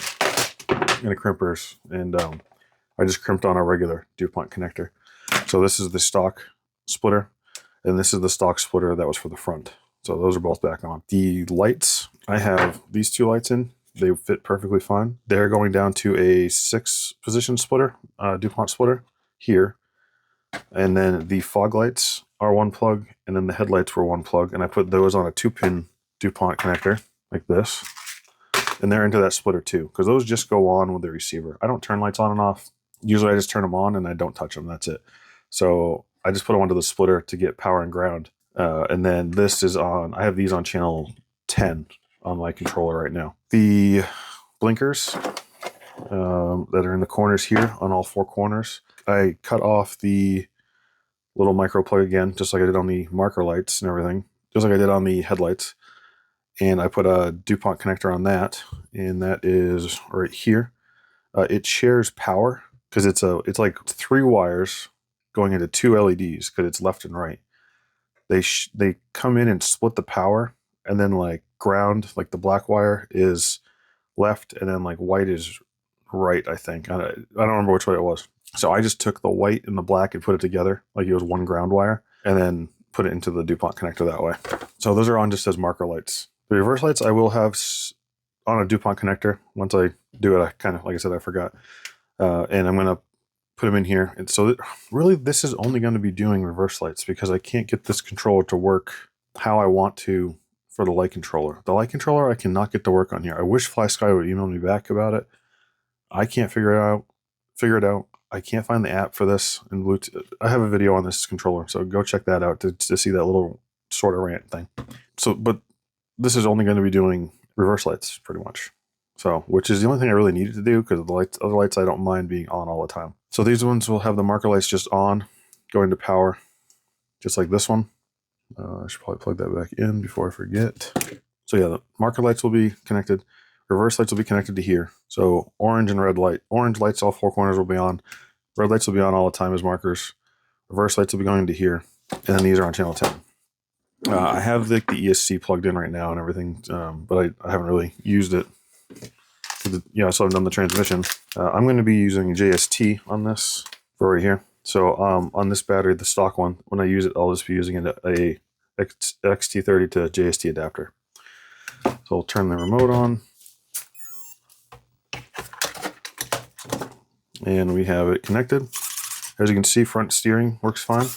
and the crimpers, and I just crimped on a regular DuPont connector. So this is the stock splitter, and this is the stock splitter that was for the front. So those are both back on. The lights, I have these two lights in. They fit perfectly fine. They're going down to a 6-position splitter, DuPont splitter here. And then the fog lights are one plug, and then the headlights were one plug. And I put those on a 2-pin DuPont connector like this. And they're into that splitter too, because those just go on with the receiver. I don't turn lights on and off. Usually I just turn them on and I don't touch them. That's it. So I just put them onto the splitter to get power and ground. And then this is on, I have these on channel 10 on my controller right now. The blinkers that are in the corners here, on all 4 corners, I cut off the little micro plug again, just like I did on the marker lights and everything, just like I did on the headlights. And I put a DuPont connector on that, and that is right here. It shares power because it's like 3 wires going into 2 LEDs because it's left and right. They come in and split the power, and then like ground, like the black wire is left, and then like white is right. I think I don't remember which way it was. So I just took the white and the black and put it together like it was one ground wire, and then put it into the DuPont connector that way. So those are on just as marker lights. The reverse lights I will have on a DuPont connector. Once I do it, I kind of, like I said, I forgot. And I'm going to put them in here. And so really this is only going to be doing reverse lights because I can't get this controller to work how I want to for the light controller. The light controller I cannot get to work on here. I wish FlySky would email me back about it. I can't figure it out. I can't find the app for this in Bluetooth. I have a video on this controller, so go check that out to see that little sort of rant thing. So, but this is only going to be doing reverse lights pretty much. So, which is the only thing I really needed to do because the lights, other lights I don't mind being on all the time. So these ones will have the marker lights just on, going to power, just like this one. I should probably plug that back in before I forget. So yeah, the marker lights will be connected. Reverse lights will be connected to here. So orange and red light. Orange lights, all 4 corners will be on. Red lights will be on all the time as markers. Reverse lights will be going to here. And then these are on channel 10. I have the ESC plugged in right now and everything, but I haven't really used it. Yeah, so I've done the transmission. I'm going to be using JST on this for right here. So on this battery, the stock one, when I use it, I'll just be using a XT30 to JST adapter. So I'll turn the remote on. And we have it connected. As you can see, front steering works fine.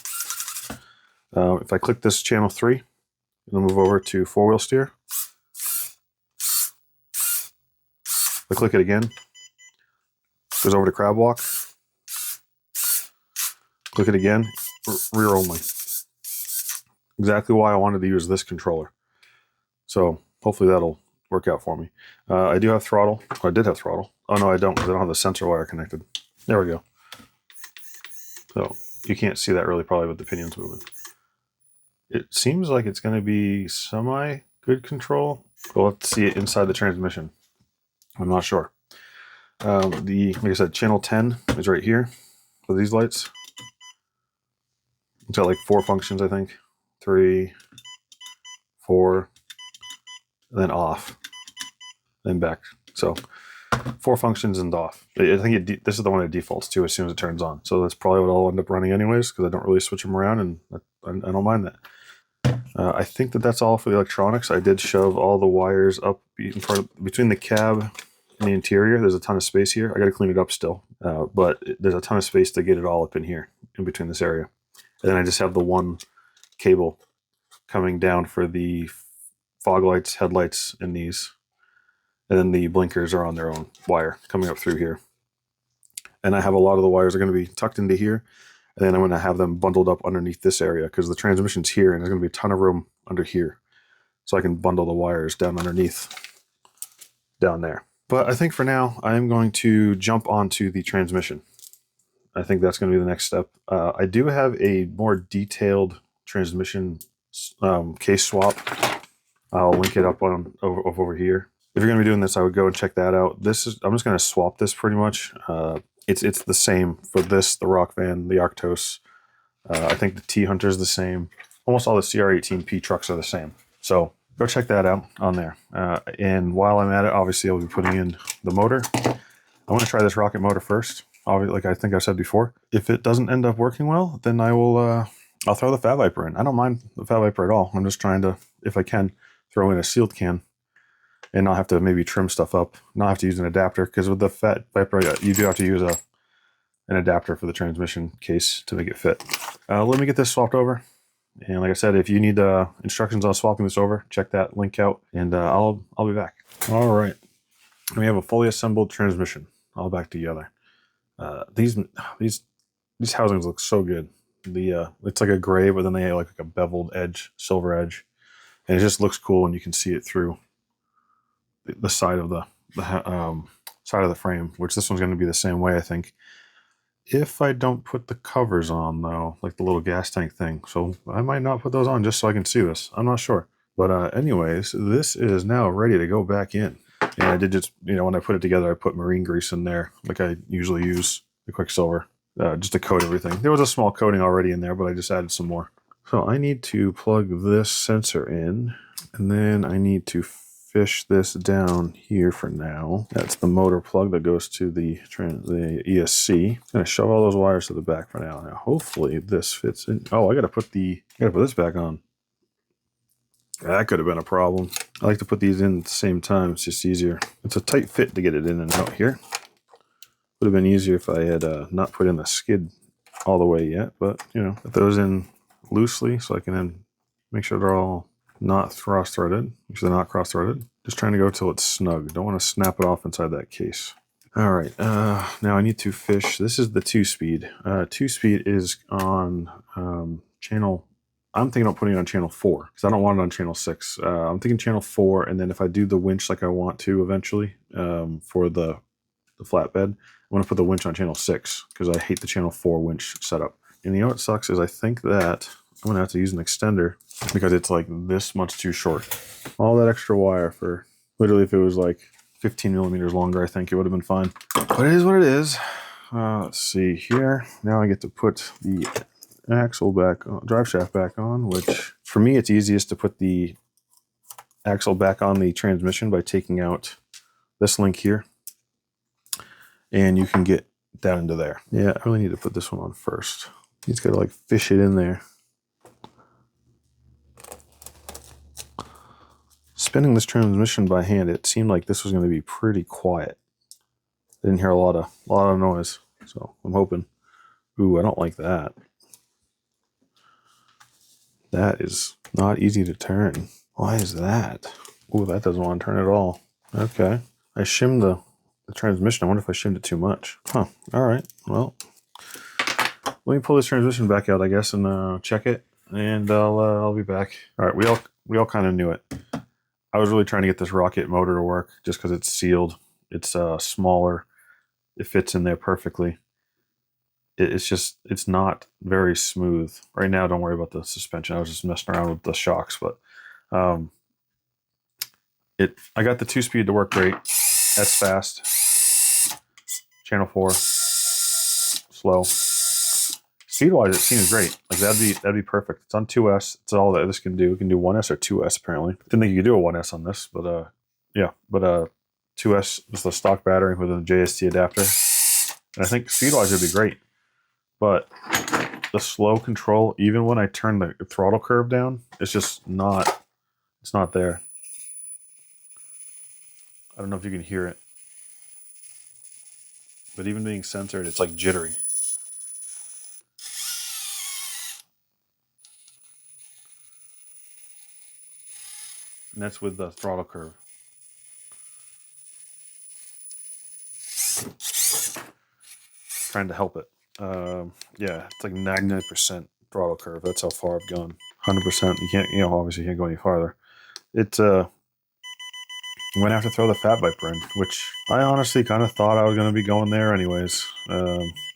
If I click this channel 3, it'll move over to 4-wheel steer. If I click it again, goes over to crab walk. Click it again, rear only. Exactly why I wanted to use this controller. So hopefully that'll work out for me. I do have throttle. I did have throttle. Oh no, I don't, because I don't have the sensor wire connected. There we go. So you can't see that really probably with the pinions moving. It seems like it's going to be semi-good control. We'll have to see it inside the transmission. I'm not sure. Like I said, channel 10 is right here for these lights. It's got like 4 functions, I think. 3, 4, and then off, then back. So 4 functions and off. I think this is the one it defaults to as soon as it turns on. So that's probably what I'll end up running anyways, because I don't really switch them around, and I don't mind that. I think that's all for the electronics. I did shove all the wires up in front between the cab and the interior. There's a ton of space here. I got to clean it up still, but there's a ton of space to get it all up in here, in between this area. And then I just have the one cable coming down for the fog lights, headlights, and these. And then the blinkers are on their own wire coming up through here. And I have a lot of the wires are going to be tucked into here. And then I'm going to have them bundled up underneath this area because the transmission's here and there's going to be a ton of room under here. So I can bundle the wires down underneath down there. But I think for now, I'm going to jump onto the transmission. I think that's going to be the next step. I do have a more detailed transmission case swap. I'll link it up on over here. If you're going to be doing this, I would go and check that out. I'm just going to swap this pretty much. It's the same for this, the Rock Van, the Arctos. I think the T-Hunter is the same. Almost all the CR18P trucks are the same. So go check that out on there. And while I'm at it, obviously I'll be putting in the motor. I want to try this rocket motor first. Obviously, like I think I said before, if it doesn't end up working well, then I'll throw the Fat Viper in. I don't mind the Fat Viper at all. I'm just trying to, if I can, throw in a sealed can and not have to maybe trim stuff up, not have to use an adapter, because with the Fat Viper, you do have to use an adapter for the transmission case to make it fit. Let me get this swapped over. And like I said, if you need instructions on swapping this over, check that link out, and I'll be back. All right. We have a fully assembled transmission all back together. These housings look so good. It's like a gray, but then they have like a beveled edge, silver edge, and it just looks cool, and you can see it through the side of the side of the frame. Which this one's going to be the same way, I think. If I don't put the covers on though, like the little gas tank thing, so I might not put those on just so I can see this. I'm not sure, but anyways, this is now ready to go back in. And I did just, when I put it together, I put marine grease in there, like I usually use the Quicksilver, just to coat everything. There was a small coating already in there, but I just added some more. So I need to plug this sensor in, and then I need to fish this down here for now. That's the motor plug that goes to the ESC. I'm gonna shove all those wires to the back for now. Now, hopefully this fits in. Oh, I gotta put this back on. That could have been a problem. I like to put these in at the same time. It's just easier. It's a tight fit to get it in and out here. Would have been easier if I had not put in the skid all the way yet, but put those in loosely so I can then make sure they're all not cross-threaded. Make sure they're not cross-threaded. Just trying to go till it's snug. Don't want to snap it off inside that case. All right, now I need to fish. This is the 2-speed. 2-speed is on channel. I'm thinking about putting it on channel 4 because I don't want it on channel 6. I'm thinking channel 4, and then if I do the winch like I want to eventually for the flatbed, I'm going to put the winch on channel 6 because I hate the channel 4 winch setup. And you know what sucks is I think that I'm going to have to use an extender because it's like this much too short. All that extra wire for literally, if it was like 15 millimeters longer, I think it would have been fine. But it is what it is. Let's see here. Now I get to put the axle back on, drive shaft back on, which for me it's easiest to put the axle back on the transmission by taking out this link here, and you can get down into there. Yeah, I really need to put this one on first. You just gotta like fish it in there. Spinning this transmission by hand, it seemed like this was going to be pretty quiet. I didn't hear a lot of noise, so I'm hoping. Ooh, I don't like that. That is not easy to turn. Why is that? Ooh, that doesn't want to turn at all. Okay. I shimmed the transmission. I wonder if I shimmed it too much. Huh. All right. Well, let me pull this transmission back out, I guess, and check it, and I'll be back. All right. We all kind of knew it. I was really trying to get this rocket motor to work just because it's sealed. It's smaller. It fits in there perfectly. It's not very smooth. Right now, don't worry about the suspension. I was just messing around with the shocks, but I got the 2-speed to work great. That's fast. Channel 4, slow. Speed-wise, it seems great. Like that'd be perfect. It's on 2S. It's all that this can do. It can do 1S or 2S apparently. Didn't think you could do a 1S on this, but yeah. But 2S is the stock battery with a JST adapter, and I think speed-wise it'd be great. But the slow control, even when I turn the throttle curve down, it's just not. It's not there. I don't know if you can hear it, but even being censored, it's like jittery. And that's with the throttle curve. Trying to help it. Yeah, it's like 99% throttle curve. That's how far I've gone. 100%. You can't, obviously you can't go any farther. It's I'm gonna have to throw the Fat Viper in, which I honestly kind of thought I was gonna be going there anyways,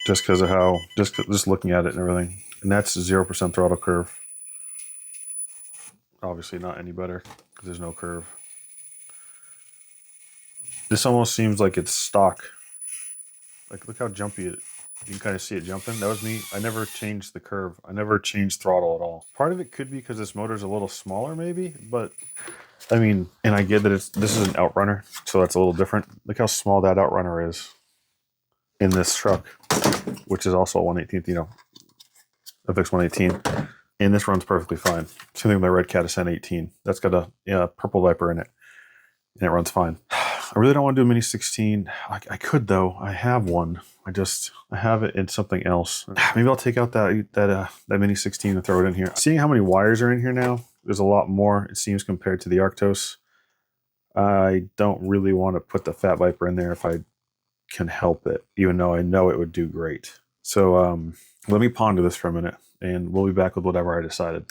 just because of how, just looking at it and everything. And that's 0% throttle curve. Obviously not any better because there's no curve. This almost seems like it's stock. Like, look how jumpy it is. You can kind of see it jumping. That was me. I never changed the curve. I never changed throttle at all. Part of it could be because this motor's a little smaller maybe, but I mean, and I get that this is an Outrunner, so that's a little different. Look how small that Outrunner is in this truck, which is also a 1/18th, FX 118. And this runs perfectly fine. Same thing with my Red Cat Ascent 18. That's got a purple Viper in it, and it runs fine. I really don't want to do a Mini 16. I could though. I have one. I have it in something else. Maybe I'll take out that Mini 16 and throw it in here. Seeing how many wires are in here now, there's a lot more, it seems, compared to the Arctos. I don't really want to put the Fat Viper in there if I can help it, even though I know it would do great. So let me ponder this for a minute, and we'll be back with whatever I decided.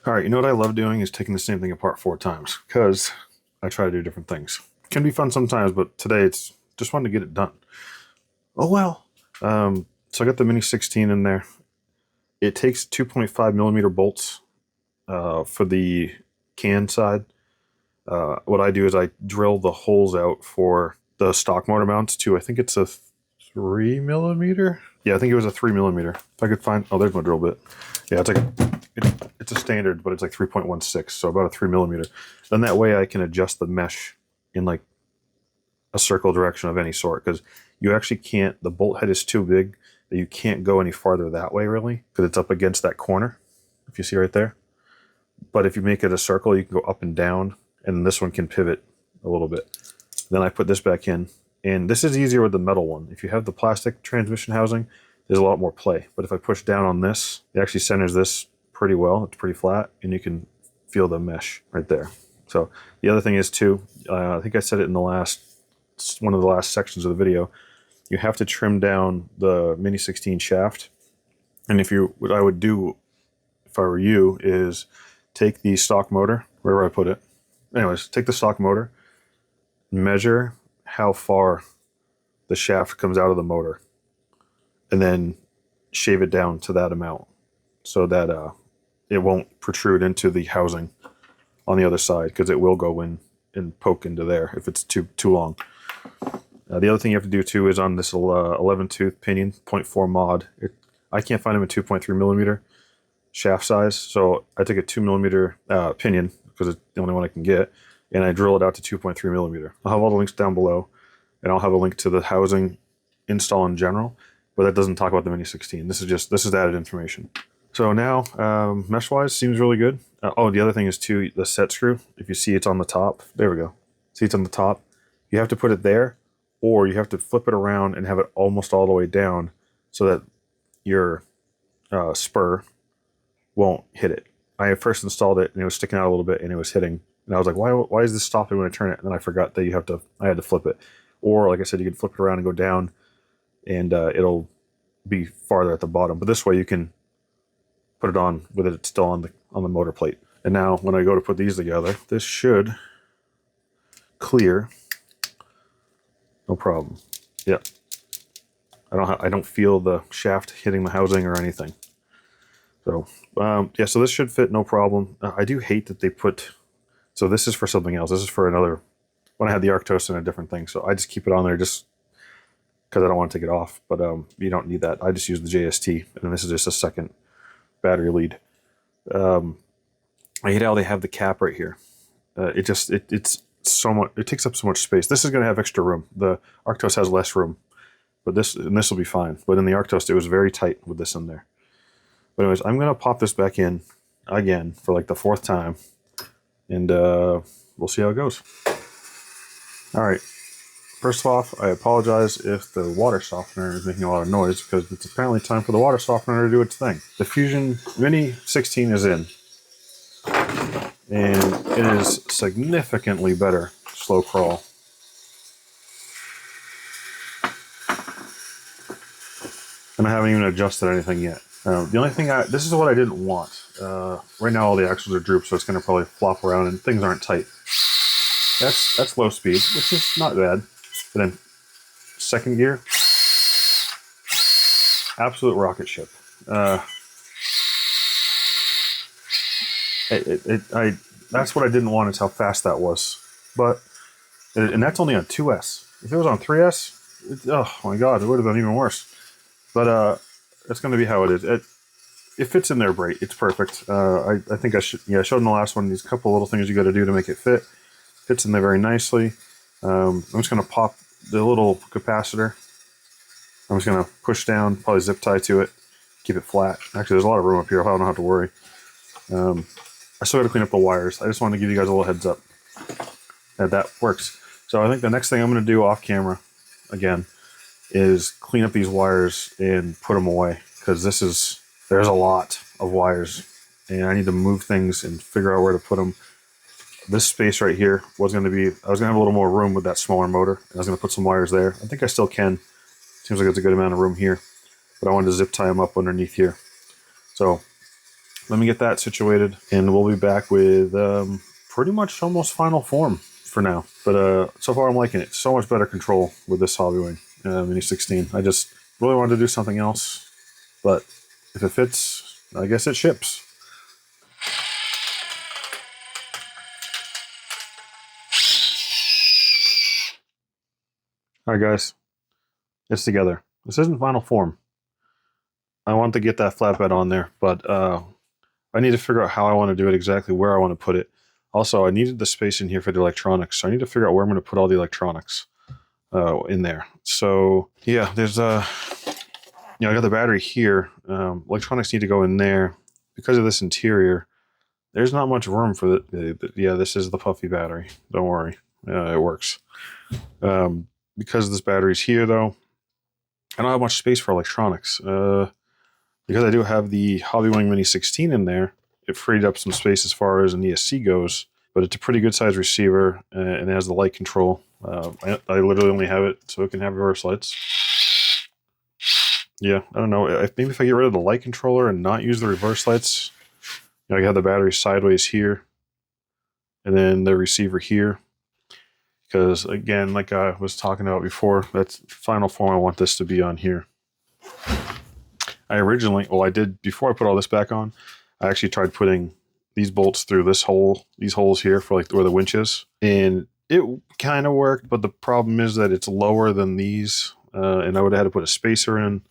All right, you know what I love doing is taking the same thing apart 4 times, because I try to do different things. It can be fun sometimes, but today it's just wanted to get it done. Oh well. So I got the Mini 16 in there. It takes 2.5 millimeter bolts for the can side. What I do is I drill the holes out for the stock motor mounts to, I think it's a 3 millimeter. Yeah, I think it was a 3 millimeter. If I could find, oh, there's my drill bit. Yeah, it's like it's a standard, but it's like 3.16, so about a 3 millimeter. Then that way I can adjust the mesh in like a circle direction of any sort, because you actually can't, the bolt head is too big that you can't go any farther that way really, because it's up against that corner, if you see right there. But if you make it a circle, you can go up and down, and this one can pivot a little bit. Then I put this back in, and this is easier with the metal one. If you have the plastic transmission housing, there's a lot more play. But if I push down on this, it actually centers this pretty well. It's pretty flat, and you can feel the mesh right there. So the other thing is too, I think I said it in one of the last sections of the video, you have to trim down the Mini 16 shaft. And what I would do if I were you is take the stock motor, wherever I put it. Anyways, take the stock motor, measure how far the shaft comes out of the motor, and then shave it down to that amount so that it won't protrude into the housing on the other side, because it will go in and poke into there if it's too long. The other thing you have to do too is on this 11 tooth pinion, 0.4 mod. I can't find them in 2.3 millimeter shaft size, so I take a 2 millimeter pinion because it's the only one I can get, and I drill it out to 2.3 millimeter. I'll have all the links down below, and I'll have a link to the housing install in general, but that doesn't talk about the Mini 16. This is added information. So now, mesh-wise, seems really good. Oh, the other thing is too, the set screw. If you see it's on the top, there we go. See it's on the top. You have to put it there, or you have to flip it around and have it almost all the way down so that your spur won't hit it. I first installed it and it was sticking out a little bit and it was hitting. And I was like, why is this stopping when I turn it? And then I forgot that I had to flip it. Or like I said, you can flip it around and go down, and it'll be farther at the bottom. But this way you can put it on with it still on the motor plate. And now when I go to put these together, this should clear. No problem. Yep. I don't feel the shaft hitting the housing or anything. So yeah, so this should fit no problem. I do hate that they put, so this is for something else. This is for another, when I had the Arctos and a different thing. So I just keep it on there just because I don't want to take it off. But you don't need that. I just use the JST, and then this is just a second battery lead. I hate how they have the cap right here. It's so much, it takes up so much space. This is going to have extra room. The Arctos has less room, But this will be fine. But in the Arctos, it was very tight with this in there. But anyways, I'm going to pop this back in again for like the 4th time. And we'll see how it goes. All right. First off, I apologize if the water softener is making a lot of noise because it's apparently time for the water softener to do its thing. The Fusion Mini 16 is in. And it is significantly better slow crawl. And I haven't even adjusted anything yet. The only thing this is what I didn't want. Right now all the axles are drooped, so it's going to probably flop around and things aren't tight. That's low speed, which is not bad. But then 2nd gear, absolute rocket ship. That's what I didn't want, is how fast that was. And that's only on 2S. If it was on 3S, oh my god, it would have been even worse. But it's going to be how it is. It fits in there great. It's perfect. I think I showed in the last one these couple little things you got to do to make it fit. Fits in there very nicely. I'm just going to pop the little capacitor. I'm just going to push down, probably zip tie to it, keep it flat. Actually, there's a lot of room up here. I don't have to worry. I still got to clean up the wires. I just wanted to give you guys a little heads up that works. So I think the next thing I'm going to do off camera, again, is clean up these wires and put them away, because there's a lot of wires and I need to move things and figure out where to put them. This space right here was going to be, I was going to have a little more room with that smaller motor, and I was going to put some wires there. I think I still can. Seems like it's a good amount of room here, but I wanted to zip tie them up underneath here. So let me get that situated, and we'll be back with pretty much almost final form for now. But so far I'm liking it. So much better control with this Hobbywing Mini 16. I just really wanted to do something else, but if it fits, I guess it ships. All right, guys, it's together. This isn't final form. I want to get that flatbed on there, but I need to figure out how I want to do it, exactly where I want to put it. Also, I needed the space in here for the electronics, so I need to figure out where I'm going to put all the electronics in there. So yeah, there's I got the battery here. Electronics need to go in there. Because of this interior, there's not much room for yeah, this is the puffy battery. Don't worry, it works. Because this battery's here, though, I don't have much space for electronics. Because I do have the Hobbywing Mini 16 in there, it freed up some space as far as an ESC goes, but it's a pretty good size receiver, and it has the light control. I literally only have it so it can have reverse lights. Yeah, I don't know. Maybe if I get rid of the light controller and not use the reverse lights, I have the battery sideways here, and then the receiver here. Because again, like I was talking about before, that's final form I want this to be on here. I did, before I put all this back on, I actually tried putting these bolts through these holes here for like where the winch is. And it kind of worked, but the problem is that it's lower than these. And I would have had to put a spacer in,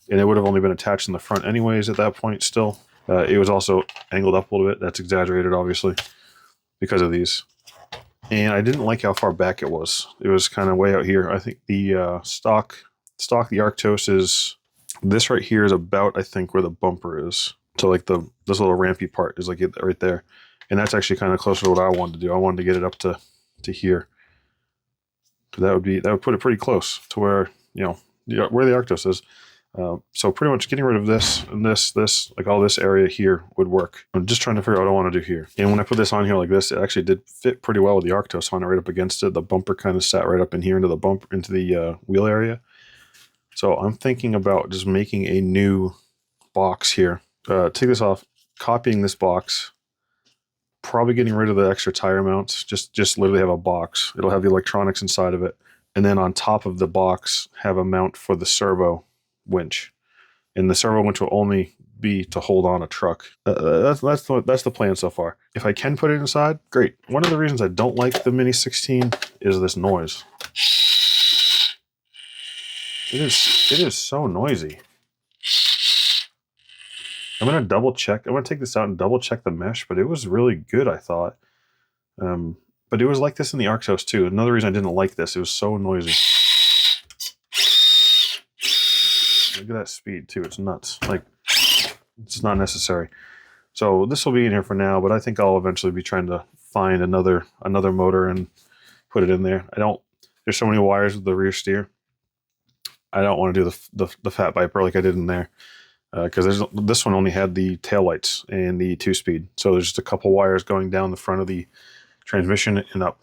and it would have only been attached in the front anyways at that point still. It was also angled up a little bit. That's exaggerated, obviously, because of these. And I didn't like how far back it was. It was kind of way out here. I think the stock, the Arctos is, this right here is about, I think, where the bumper is. So like this little rampy part is like right there. And that's actually kind of closer to what I wanted to do. I wanted to get it up to here. That would put it pretty close to where, where the Arctos is. So pretty much getting rid of this and this, like all this area here would work. I'm just trying to figure out what I want to do here. And when I put this on here like this, it actually did fit pretty well with the Arctos on it right up against it. The bumper kind of sat right up in here into the wheel area. So I'm thinking about just making a new box here. Take this off, copying this box, probably getting rid of the extra tire mounts, just literally have a box. It'll have the electronics inside of it. And then on top of the box, have a mount for the servo winch. And the servo winch will only be to hold on a truck. That's the plan so far. If I can put it inside, great. One of the reasons I don't like the Mini 16 is this noise. It is so noisy. I'm going to double check. I'm going to take this out and double check the mesh, but it was really good, I thought. But it was like this in the Arctos too. Another reason I didn't like this, it was so noisy. Look at that speed too. It's nuts. Like, it's not necessary. So this will be in here for now, but I think I'll eventually be trying to find another motor and put it in there. There's so many wires with the rear steer. I don't want to do the Fat Viper like I did in there, because this one only had the taillights and the 2-speed. So there's just a couple wires going down the front of the transmission and up.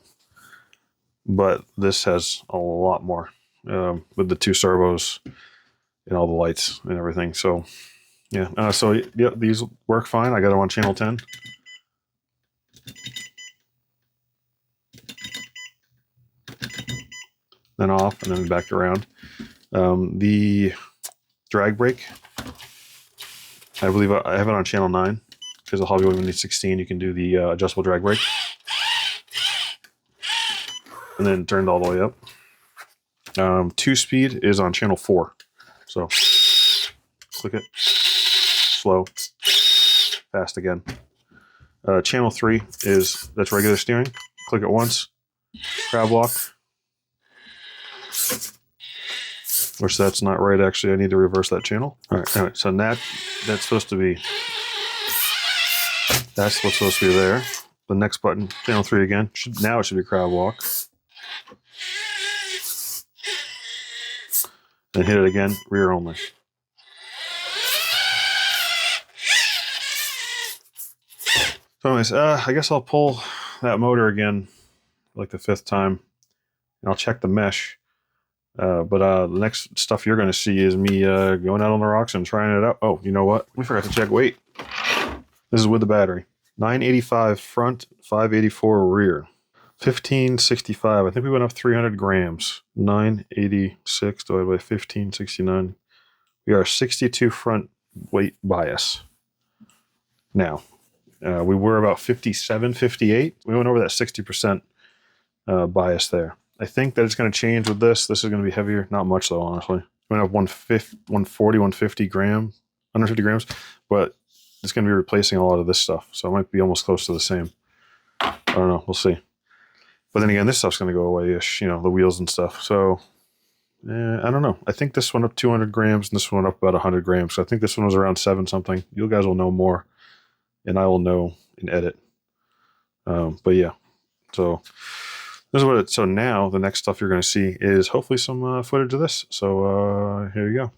But this has a lot more, with the 2 servos and all the lights and everything. So yeah, so yeah, these work fine. I got them on channel 10. Then off and then back around. The drag brake, I believe I have it on channel 9, because the Hobbywing needs 16. You can do the adjustable drag brake, and then turned all the way up. 2-speed is on channel 4, so click it, slow, fast again. Channel 3 that's regular steering. Click it once, crab walk. Which that's not right, actually. I need to reverse that channel. All right, anyway, so that's supposed to be, that's what's supposed to be there. The next button, channel 3 again. Now it should be crab walk. And hit it again, rear only. So anyways, I guess I'll pull that motor again, like the 5th time, and I'll check the mesh. But the next stuff you're going to see is me going out on the rocks and trying it out. Oh, you know what? We forgot to check weight. This is with the battery. 985 front, 584 rear. 1565. I think we went up 300 grams. 986 divided by 1569. We are 62 front weight bias. Now, we were about 57, 58. We went over that 60% bias there. I think that it's going to change with this. This is going to be heavier. Not much though, honestly. We're going to have 140, 150 grams, 150 grams, but it's going to be replacing a lot of this stuff. So it might be almost close to the same. I don't know. We'll see. But then again, this stuff's going to go away-ish, you know, the wheels and stuff. So I don't know. I think this one up 200 grams and this one up about 100 grams. So I think this one was around 7 something. You guys will know more, and I will know in edit. But yeah, so this is what so now the next stuff you're going to see is hopefully some footage of this. So here you go.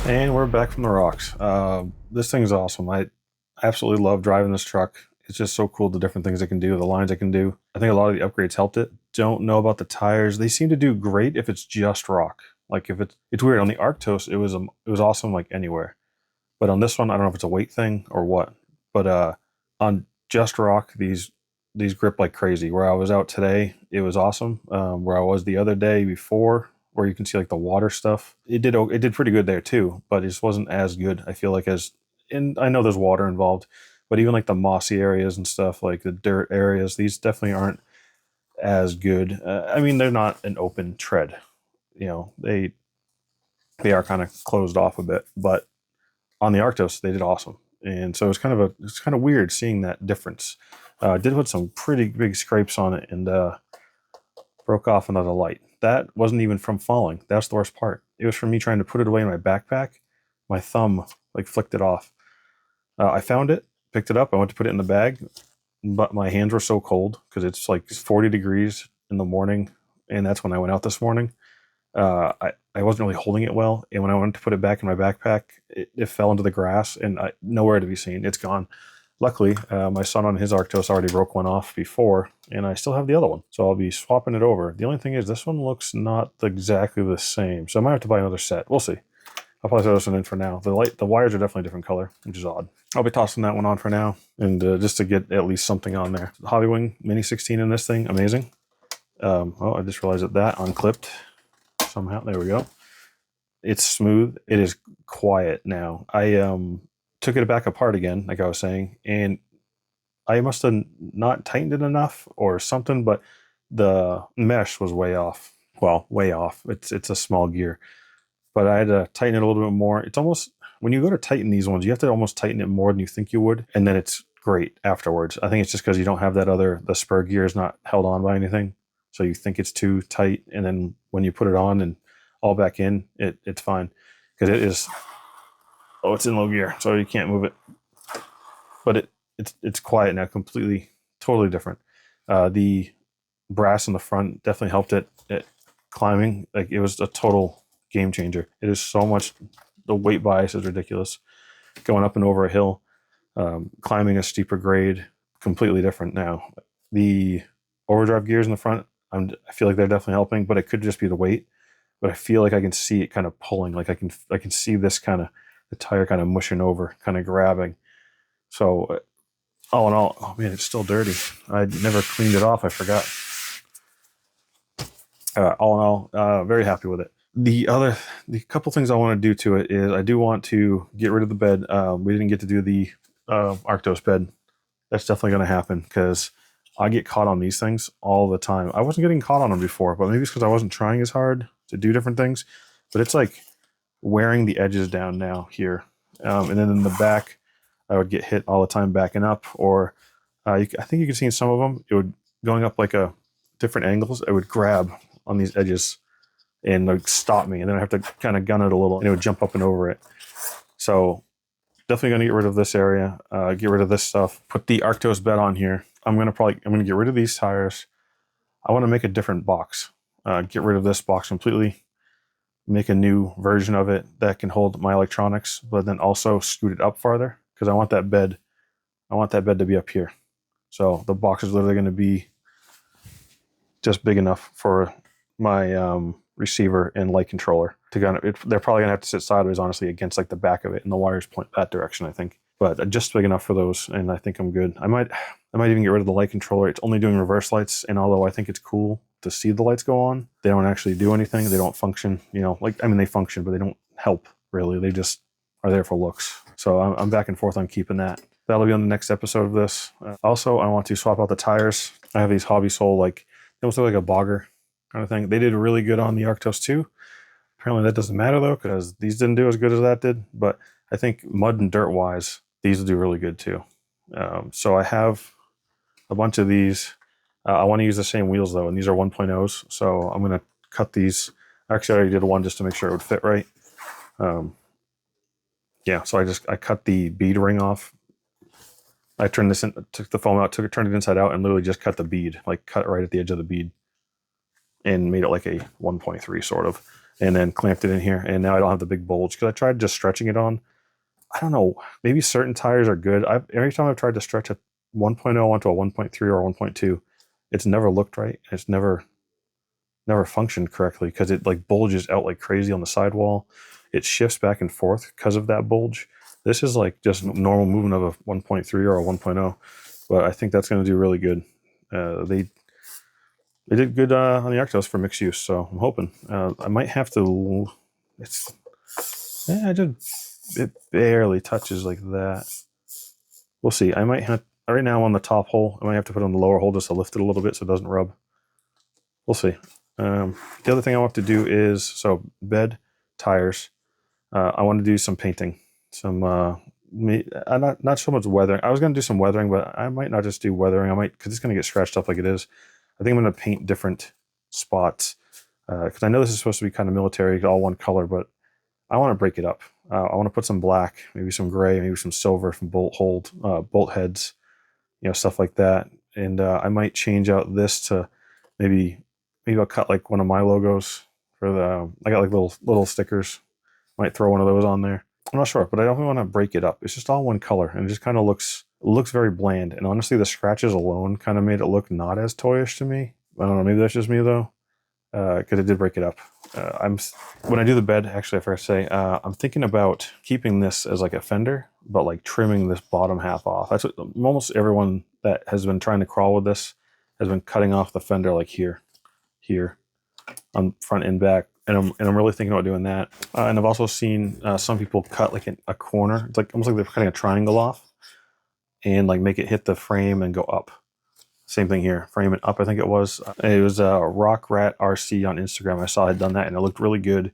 And we're back from the rocks. This thing is awesome. I absolutely love driving this truck. It's just so cool, the different things it can do, the lines it can do. I think a lot of the upgrades helped it. Don't know about the tires. They seem to do great if it's just rock. Like if it's weird. On the Arctos, it was awesome like anywhere. But on this one, I don't know if it's a weight thing or what. But on just rock, these grip like crazy. Where I was out today, it was awesome. Where I was the other day before, where you can see like the water stuff, it did pretty good there too. But it just wasn't as good. I feel like and I know there's water involved, but even like the mossy areas and stuff, like the dirt areas, these definitely aren't as good. I mean, they're not an open tread. You know, they are kind of closed off a bit, but on the Arctos, they did awesome. And so it's kind of weird seeing that difference. Did put some pretty big scrapes on it and broke off another light. That wasn't even from falling. That's the worst part. It was from me trying to put it away in my backpack. My thumb like flicked it off. I found it, picked it up. I went to put it in the bag, but my hands were so cold because it's like 40 degrees in the morning, and that's when I went out this morning. I wasn't really holding it well, and when I went to put it back in my backpack, it fell into the grass and nowhere to be seen. It's gone. Luckily, my son on his Arctos already broke one off before, and I still have the other one, so I'll be swapping it over. The only thing is this one looks not exactly the same, so I might have to buy another set. We'll see. I'll probably throw this one in for now. The wires are definitely a different color, which is odd. I'll be tossing that one on for now, and just to get at least something on there. Hobbywing Mini 16 in this thing, amazing. Oh, I just realized that unclipped somehow. There we go. It's smooth. It is quiet now. I took it back apart again, like I was saying, and I must have not tightened it enough or something, but the mesh was way off. Well, way off. It's a small gear, but I had to tighten it a little bit more. It's almost, when you go to tighten these ones, you have to almost tighten it more than you think you would, and then it's great afterwards. I think it's just because you don't have the spur gear is not held on by anything, so you think it's too tight, and then when you put it on and all back in, it's fine. Because it is, oh, it's in low gear, so you can't move it. But it's quiet now, completely, totally different. The brass in the front definitely helped it climbing. Like, it was a total game changer. It is so much, the weight bias is ridiculous. Going up and over a hill, climbing a steeper grade, completely different now. The overdrive gears in the front, I feel like they're definitely helping, but it could just be the weight. But I feel like I can see it kind of pulling. Like I can see this kind of, the tire kind of mushing over, kind of grabbing. So all in all, oh man, it's still dirty. I never cleaned it off. I forgot. All in all, very happy with it. The couple things I want to do to it is I do want to get rid of the bed. We didn't get to do the Arctos bed. That's definitely going to happen because I get caught on these things all the time. I wasn't getting caught on them before, but maybe it's because I wasn't trying as hard to do different things. But it's like wearing the edges down now here. And then in the back, I would get hit all the time backing up. Or I think you can see in some of them, it would, going up like a different angles, it would grab on these edges and like stop me. And then I have to kind of gun it a little and it would jump up and over it. So definitely going to get rid of this area, get rid of this stuff, put the Arctos bed on here. I'm going to get rid of these tires. I want to make a different box. Get rid of this box completely, make a new version of it that can hold my electronics, but then also scoot it up farther because I want that bed to be up here. So the box is literally going to be just big enough for my receiver and light controller to they're probably gonna have to sit sideways, honestly, against like the back of it, and the wires point that direction, I think. But just big enough for those, and I think I'm good. I might even get rid of the light controller. It's only doing reverse lights, and although I think it's cool to see the lights go on, they don't actually do anything. They don't function, like, I mean, they function, but they don't help really. They just are there for looks. So I'm back and forth on keeping that. That'll be on the next episode of this. Also, I want to swap out the tires. I have these Hobby Soul, like, they almost look like a bogger kind of thing. They did really good on the Arctos too. Apparently that doesn't matter though, because these didn't do as good as that did. But I think mud and dirt wise, these will do really good too. So I have a bunch of these. I want to use the same wheels though, and these are 1.0s. So I'm going to cut these. Actually, I already did one just to make sure it would fit right. Yeah, so I cut the bead ring off. I turned this in, took the foam out, turned it inside out, and literally just cut the bead, like cut it right at the edge of the bead, and made it like a 1.3 sort of. and then clamped it in here. And now I don't have the big bulge because I tried just stretching it on. I don't know, maybe certain tires are good. Every time I've tried to stretch a 1.0 onto a 1.3 or a 1.2, it's never looked right. It's never functioned correctly because it like bulges out like crazy on the sidewall. It shifts back and forth because of that bulge. This is like just normal movement of a 1.3 or a 1.0, but I think that's going to do really good. They did good on the Arctos for mixed use, so I'm hoping. I might have to. It barely touches like that. We'll see. I might have right now on the top hole. I might have to put on the lower hole just to lift it a little bit so it doesn't rub. We'll see. The other thing I want to do is bed, tires. I want to do some painting. Not so much weathering. I was going to do some weathering, but I might not just do weathering. I might, because it's going to get scratched up like it is. I think I'm going to paint different spots because I know this is supposed to be kind of military, all one color, but I want to break it up. I want to put some black, maybe some gray, maybe some silver from bolt heads, stuff like that. And I might change out this to maybe I'll cut like one of my logos for I got like little stickers. Might throw one of those on there. I'm not sure, but I don't want to break it up. It's just all one color, and it just kind of looks very bland. And honestly, the scratches alone kind of made it look not as toyish to me. I don't know, maybe that's just me though, because it did break it up. When I do the bed, actually, I forgot to say, I'm thinking about keeping this as like a fender, but like trimming this bottom half off. That's what almost everyone that has been trying to crawl with this has been cutting off the fender like here, on front and back. And I'm really thinking about doing that. And I've also seen some people cut like a corner. It's like almost like they're cutting a triangle off and like make it hit the frame and go up. Same thing here, frame it up. I think it was Rock Rat RC on Instagram. I saw had done that and it looked really good.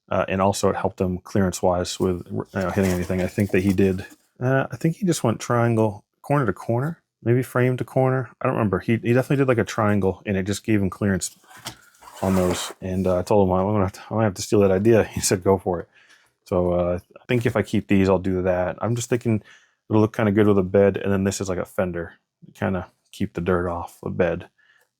And also it helped him clearance wise with hitting anything. I think that he did. I think he just went triangle, corner to corner, maybe frame to corner. I don't remember. He definitely did like a triangle and it just gave him clearance on those. And I told him I might have to steal that idea. He said go for it. So I think if I keep these, I'll do that. I'm just thinking it'll look kind of good with a bed, and then this is like a fender, kind of keep the dirt off the bed. I'm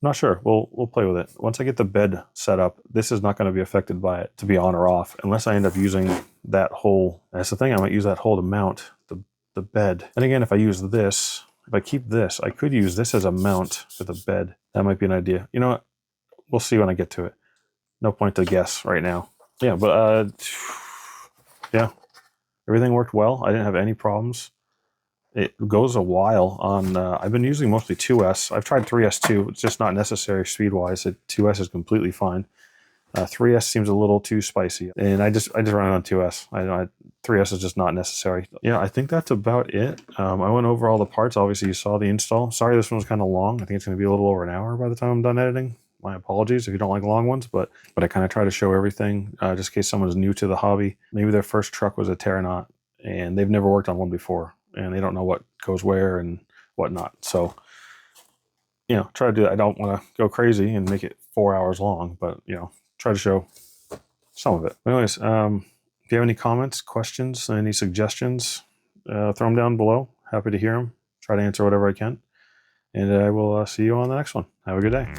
not sure. We'll play with it. Once I get the bed set up, this is not going to be affected by it to be on or off, unless I end up using that hole. That's the thing. I might use that hole to mount the bed. And again, if I use this, if I keep this, I could use this as a mount for the bed. That might be an idea. You know what? We'll see when I get to it. No point to guess right now. Yeah, but yeah, everything worked well. I didn't have any problems. It goes a while on, I've been using mostly 2S. I've tried 3S too. It's just not necessary speed-wise. 2S is completely fine. 3S seems a little too spicy. And I just run it on 2S. 3S is just not necessary. Yeah, I think that's about it. I went over all the parts. Obviously, you saw the install. Sorry this one was kind of long. I think it's going to be a little over an hour by the time I'm done editing. My apologies if you don't like long ones, but I kind of try to show everything just in case someone's new to the hobby. Maybe their first truck was a Terranaut and they've never worked on one before and they don't know what goes where and whatnot. So, try to do that. I don't want to go crazy and make it 4 hours long, but, try to show some of it. Anyways, if you have any comments, questions, any suggestions, throw them down below. Happy to hear them. Try to answer whatever I can. And I will see you on the next one. Have a good day.